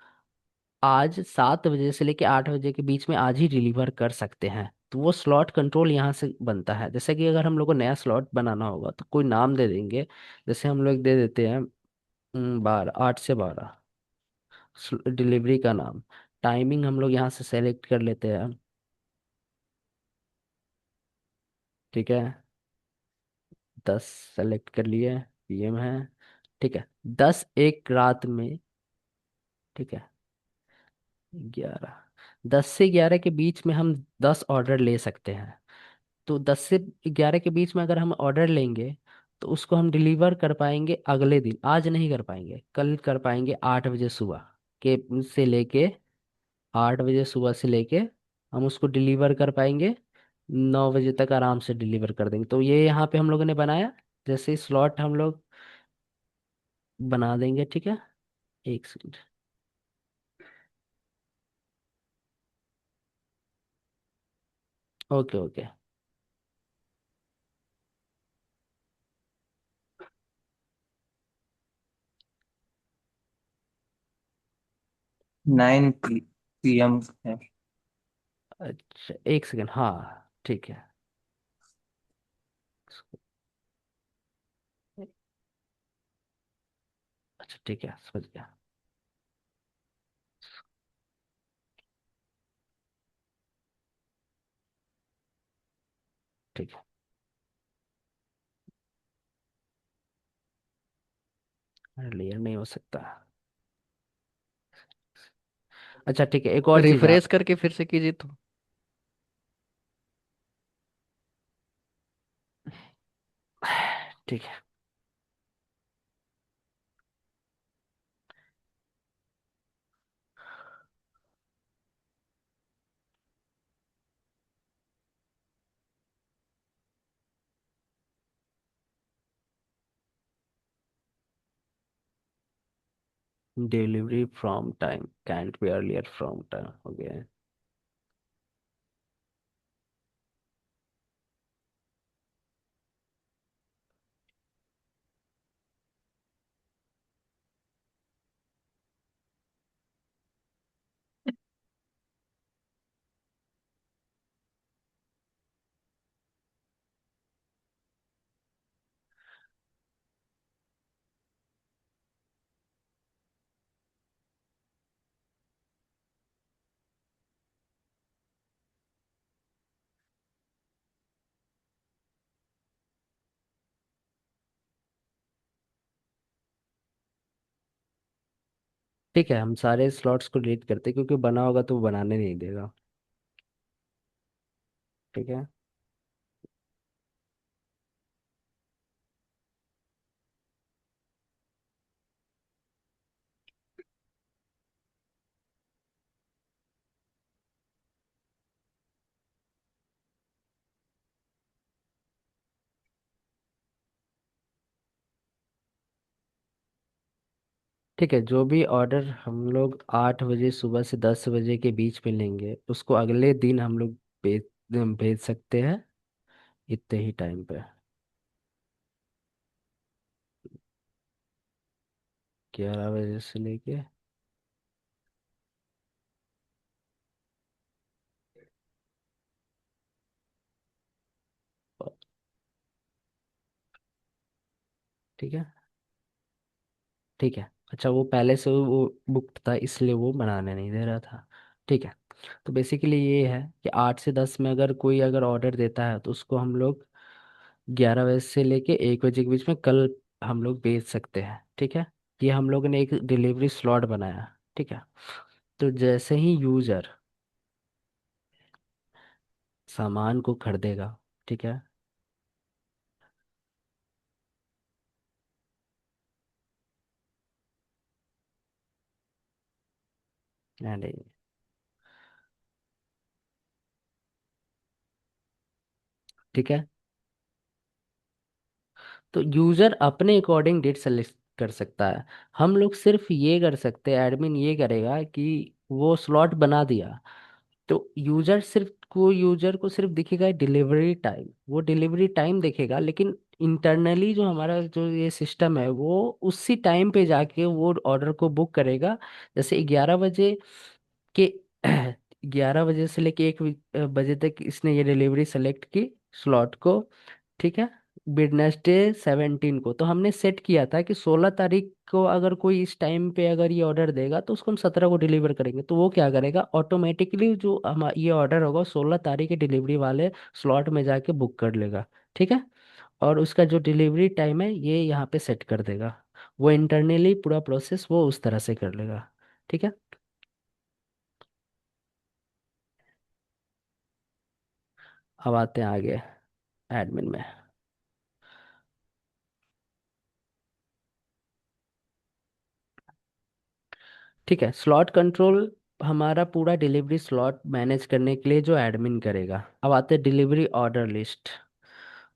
आज 7 बजे से लेके 8 बजे के बीच में आज ही डिलीवर कर सकते हैं। तो वो स्लॉट कंट्रोल यहाँ से बनता है। जैसे कि अगर हम लोग को नया स्लॉट बनाना होगा तो कोई नाम दे देंगे। जैसे हम लोग दे देते हैं 8 से 12 डिलीवरी का नाम। टाइमिंग हम लोग यहाँ से सेलेक्ट कर लेते हैं। ठीक है, 10 सेलेक्ट कर लिए, पीएम है। ठीक है, 10:01 में। ठीक है, 11, 10 से 11 के बीच में हम 10 ऑर्डर ले सकते हैं। तो 10 से 11 के बीच में अगर हम ऑर्डर लेंगे तो उसको हम डिलीवर कर पाएंगे अगले दिन, आज नहीं कर पाएंगे, कल कर पाएंगे 8 बजे सुबह के से लेके 8 बजे सुबह से लेके हम उसको डिलीवर कर पाएंगे। 9 बजे तक आराम से डिलीवर कर देंगे। तो ये यहाँ पे हम लोगों ने बनाया, जैसे स्लॉट हम लोग बना देंगे। ठीक है, एक second. Okay okay. Nine PM है। अच्छा एक सेकंड, हाँ ठीक है। अच्छा ठीक है, समझ गया। ठीक है, क्लियर नहीं हो सकता। अच्छा ठीक है, एक और चीज़ रिफ्रेश आप। करके फिर से कीजिए तो। ठीक है, delivery from time cantt be earlier from time हो गया है। ठीक है, हम सारे स्लॉट्स को डिलीट करते हैं, क्योंकि बना होगा तो वो बनाने नहीं देगा। ठीक है, ठीक है, जो भी ऑर्डर हम लोग 8 बजे सुबह से 10 बजे के बीच में लेंगे उसको अगले दिन हम लोग भेज भेज सकते हैं इतने ही टाइम पे। 11 बजे से लेके। ठीक है। ठीक है, अच्छा वो पहले से वो बुक था इसलिए वो बनाने नहीं दे रहा था। ठीक है। तो बेसिकली ये है कि 8 से 10 में अगर कोई अगर ऑर्डर देता है तो उसको हम लोग 11 बजे से लेके 1 बजे के बीच में कल हम लोग भेज सकते हैं। ठीक है। ये हम लोग ने एक डिलीवरी स्लॉट बनाया। ठीक है। तो जैसे ही यूजर सामान को खरीदेगा। ठीक है। नहीं। ठीक है। तो यूजर अपने अकॉर्डिंग डेट सेलेक्ट कर सकता है। हम लोग सिर्फ ये कर सकते हैं, एडमिन ये करेगा कि वो स्लॉट बना दिया तो यूजर को सिर्फ दिखेगा डिलीवरी टाइम, वो डिलीवरी टाइम देखेगा, लेकिन इंटरनली जो हमारा जो ये सिस्टम है वो उसी टाइम पे जाके वो ऑर्डर को बुक करेगा। जैसे 11 बजे के 11 बजे से लेके 1 बजे तक इसने ये डिलीवरी सेलेक्ट की स्लॉट को। ठीक है। वेडनेसडे 17 को तो हमने सेट किया था कि 16 तारीख को अगर कोई इस टाइम पे अगर ये ऑर्डर देगा तो उसको हम 17 को डिलीवर करेंगे। तो वो क्या करेगा, ऑटोमेटिकली जो हम ये ऑर्डर होगा 16 तारीख के डिलीवरी वाले स्लॉट में जाके बुक कर लेगा। ठीक है। और उसका जो डिलीवरी टाइम है ये यहाँ पे सेट कर देगा। वो इंटरनली पूरा प्रोसेस वो उस तरह से कर लेगा। ठीक है। अब आते हैं आगे एडमिन में। ठीक है, स्लॉट कंट्रोल हमारा पूरा डिलीवरी स्लॉट मैनेज करने के लिए जो एडमिन करेगा। अब आते हैं डिलीवरी ऑर्डर लिस्ट।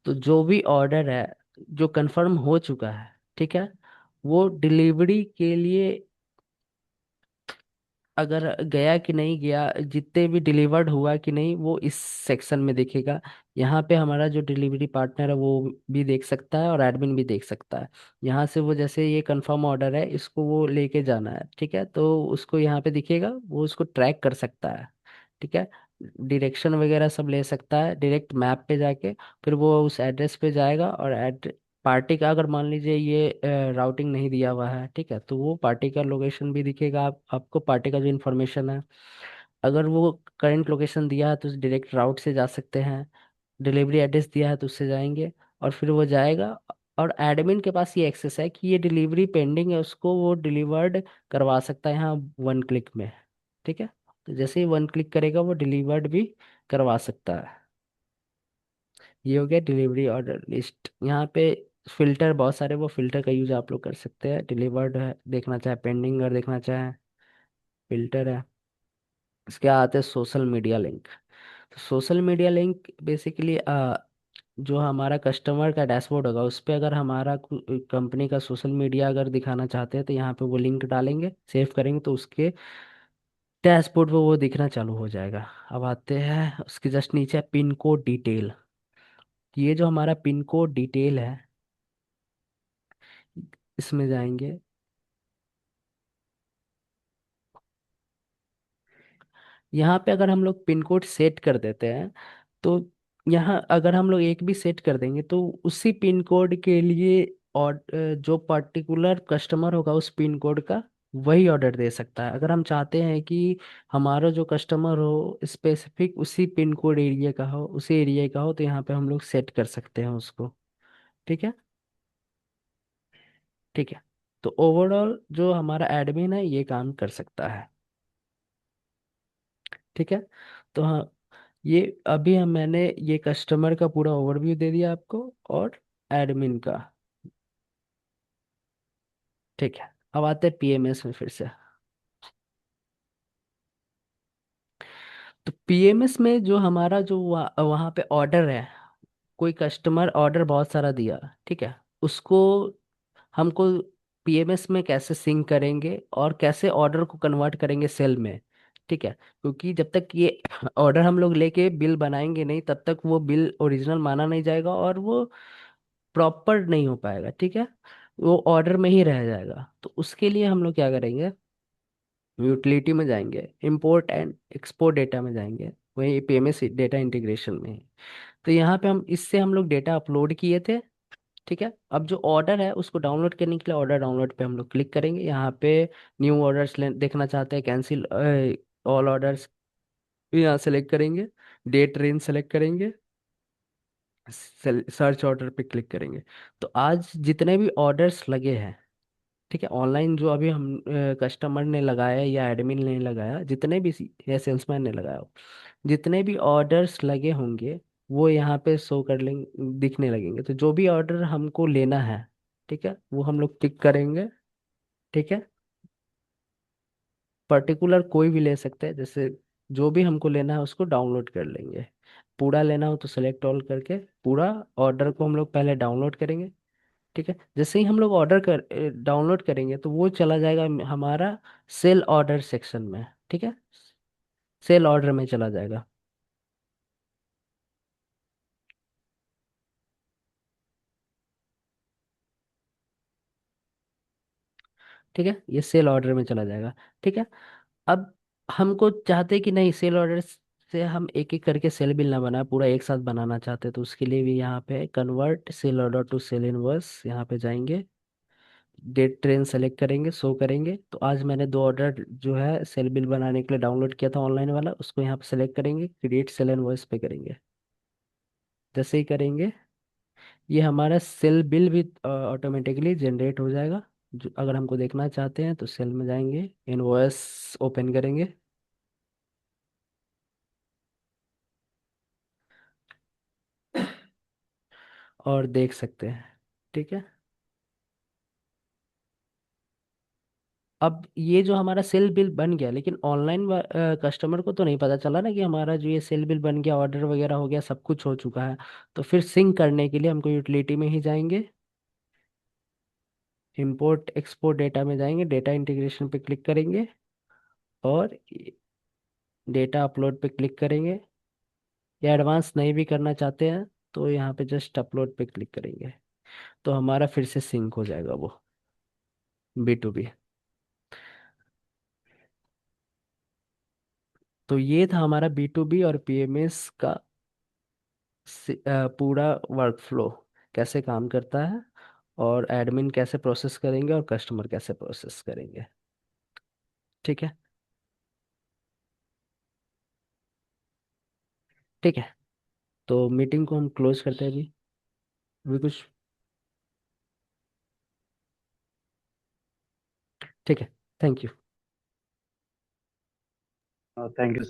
तो जो भी ऑर्डर है जो कंफर्म हो चुका है, ठीक है, वो डिलीवरी के लिए अगर गया कि नहीं गया, जितने भी डिलीवर्ड हुआ कि नहीं, वो इस सेक्शन में दिखेगा। यहाँ पे हमारा जो डिलीवरी पार्टनर है वो भी देख सकता है और एडमिन भी देख सकता है। यहाँ से वो जैसे ये कंफर्म ऑर्डर है इसको वो लेके जाना है, ठीक है, तो उसको यहाँ पे दिखेगा, वो उसको ट्रैक कर सकता है। ठीक है। डायरेक्शन वगैरह सब ले सकता है डायरेक्ट मैप पे जाके। फिर वो उस एड्रेस पे जाएगा और पार्टी का अगर मान लीजिए ये राउटिंग नहीं दिया हुआ है, ठीक है, तो वो पार्टी का लोकेशन भी दिखेगा, आपको पार्टी का जो इन्फॉर्मेशन है। अगर वो करंट लोकेशन दिया है तो डायरेक्ट राउट से जा सकते हैं। डिलीवरी एड्रेस दिया है तो उससे जाएंगे और फिर वो जाएगा। और एडमिन के पास ये एक्सेस है कि ये डिलीवरी पेंडिंग है उसको वो डिलीवर्ड करवा सकता है यहाँ 1 क्लिक में। ठीक है। तो जैसे ही 1 क्लिक करेगा वो डिलीवर्ड भी करवा सकता है। ये हो गया डिलीवरी ऑर्डर लिस्ट। यहाँ पे फिल्टर बहुत सारे, वो फिल्टर का यूज आप लोग कर सकते हैं। डिलीवर्ड है देखना चाहे, पेंडिंग और देखना चाहे, फिल्टर है। इसके आते हैं सोशल मीडिया लिंक। तो सोशल मीडिया लिंक बेसिकली जो हमारा कस्टमर का डैशबोर्ड होगा उस पे अगर हमारा कंपनी का सोशल मीडिया अगर दिखाना चाहते हैं तो यहाँ पे वो लिंक डालेंगे, सेव करेंगे तो उसके डैशबोर्ड पे वो दिखना चालू हो जाएगा। अब आते हैं उसके जस्ट नीचे पिन कोड डिटेल। ये जो हमारा पिन कोड डिटेल है इसमें जाएंगे। यहाँ पे अगर हम लोग पिन कोड सेट कर देते हैं तो यहाँ अगर हम लोग एक भी सेट कर देंगे तो उसी पिन कोड के लिए और जो पर्टिकुलर कस्टमर होगा उस पिन कोड का वही ऑर्डर दे सकता है। अगर हम चाहते हैं कि हमारा जो कस्टमर हो स्पेसिफिक उसी पिन कोड एरिया का हो, उसी एरिया का हो, तो यहाँ पे हम लोग सेट कर सकते हैं उसको। ठीक है। ठीक है। तो ओवरऑल जो हमारा एडमिन है ये काम कर सकता है। ठीक है। तो हाँ, ये अभी मैंने ये कस्टमर का पूरा ओवरव्यू दे दिया आपको और एडमिन का। ठीक है। अब आते हैं पीएमएस में फिर से। तो पीएमएस में जो हमारा जो वहाँ पे ऑर्डर है, कोई कस्टमर ऑर्डर बहुत सारा दिया, ठीक है, उसको हमको पीएमएस में कैसे सिंक करेंगे और कैसे ऑर्डर को कन्वर्ट करेंगे सेल में। ठीक है, क्योंकि जब तक ये ऑर्डर हम लोग लेके बिल बनाएंगे नहीं, तब तक वो बिल ओरिजिनल माना नहीं जाएगा और वो प्रॉपर नहीं हो पाएगा। ठीक है, वो ऑर्डर में ही रह जाएगा। तो उसके लिए हम लोग क्या करेंगे, यूटिलिटी में जाएंगे, इंपोर्ट एंड एक्सपोर्ट डेटा में जाएंगे, वही पीएमएस डेटा इंटीग्रेशन में है। तो यहाँ पे हम लोग डेटा अपलोड किए थे। ठीक है, अब जो ऑर्डर है उसको डाउनलोड करने के लिए ऑर्डर डाउनलोड पे हम लोग क्लिक करेंगे। यहाँ पे न्यू ऑर्डर्स देखना चाहते हैं, कैंसिल ऑल ऑर्डर्स यहाँ सेलेक्ट करेंगे, डेट रेंज सेलेक्ट करेंगे, सर्च ऑर्डर पे क्लिक करेंगे। तो आज जितने भी ऑर्डर्स लगे हैं, ठीक है, ऑनलाइन जो अभी हम कस्टमर ने लगाया या एडमिन ने लगाया, जितने भी या सेल्समैन ने लगाया हो, जितने भी ऑर्डर्स लगे होंगे वो यहाँ पे शो कर लेंगे, दिखने लगेंगे। तो जो भी ऑर्डर हमको लेना है, ठीक है, वो हम लोग टिक करेंगे। ठीक है, पर्टिकुलर कोई भी ले सकते हैं, जैसे जो भी हमको लेना है उसको डाउनलोड कर लेंगे। पूरा लेना हो तो सेलेक्ट ऑल करके पूरा ऑर्डर को हम लोग पहले डाउनलोड करेंगे। ठीक है, जैसे ही हम लोग ऑर्डर कर डाउनलोड करेंगे तो वो चला जाएगा हमारा सेल ऑर्डर सेक्शन में। ठीक है, सेल ऑर्डर में चला जाएगा। ठीक है, ये सेल ऑर्डर में चला जाएगा। ठीक है, अब हमको चाहते कि नहीं, सेल ऑर्डर से हम एक एक करके सेल बिल ना बनाए, पूरा एक साथ बनाना चाहते, तो उसके लिए भी यहाँ पे convert sale order to sale invoice, यहाँ पे जाएंगे, डेट ट्रेन सेलेक्ट करेंगे, शो करेंगे। तो आज मैंने दो ऑर्डर जो है सेल बिल बनाने के लिए डाउनलोड किया था ऑनलाइन वाला, उसको यहाँ पे सेलेक्ट करेंगे, क्रिएट सेल इनवॉइस पे करेंगे। जैसे ही करेंगे ये हमारा सेल बिल भी ऑटोमेटिकली जनरेट हो जाएगा। जो अगर हमको देखना चाहते हैं तो सेल में जाएंगे, इनवॉइस ओपन करेंगे और देख सकते हैं। ठीक है, अब ये जो हमारा सेल बिल बन गया, लेकिन ऑनलाइन कस्टमर को तो नहीं पता चला ना कि हमारा जो ये सेल बिल बन गया, ऑर्डर वगैरह हो गया, सब कुछ हो चुका है। तो फिर सिंक करने के लिए हमको यूटिलिटी में ही जाएंगे, इंपोर्ट एक्सपोर्ट डेटा में जाएंगे, डेटा इंटीग्रेशन पे क्लिक करेंगे और डेटा अपलोड पे क्लिक करेंगे। या एडवांस नहीं भी करना चाहते हैं तो यहाँ पे जस्ट अपलोड पे क्लिक करेंगे, तो हमारा फिर से सिंक हो जाएगा वो B2B। तो ये था हमारा B2B और पीएमएस का पूरा वर्कफ्लो कैसे काम करता है, और एडमिन कैसे प्रोसेस करेंगे और कस्टमर कैसे प्रोसेस करेंगे। ठीक है। ठीक है, तो मीटिंग को हम क्लोज करते हैं अभी। अभी कुछ। ठीक है, थैंक यू। Thank you.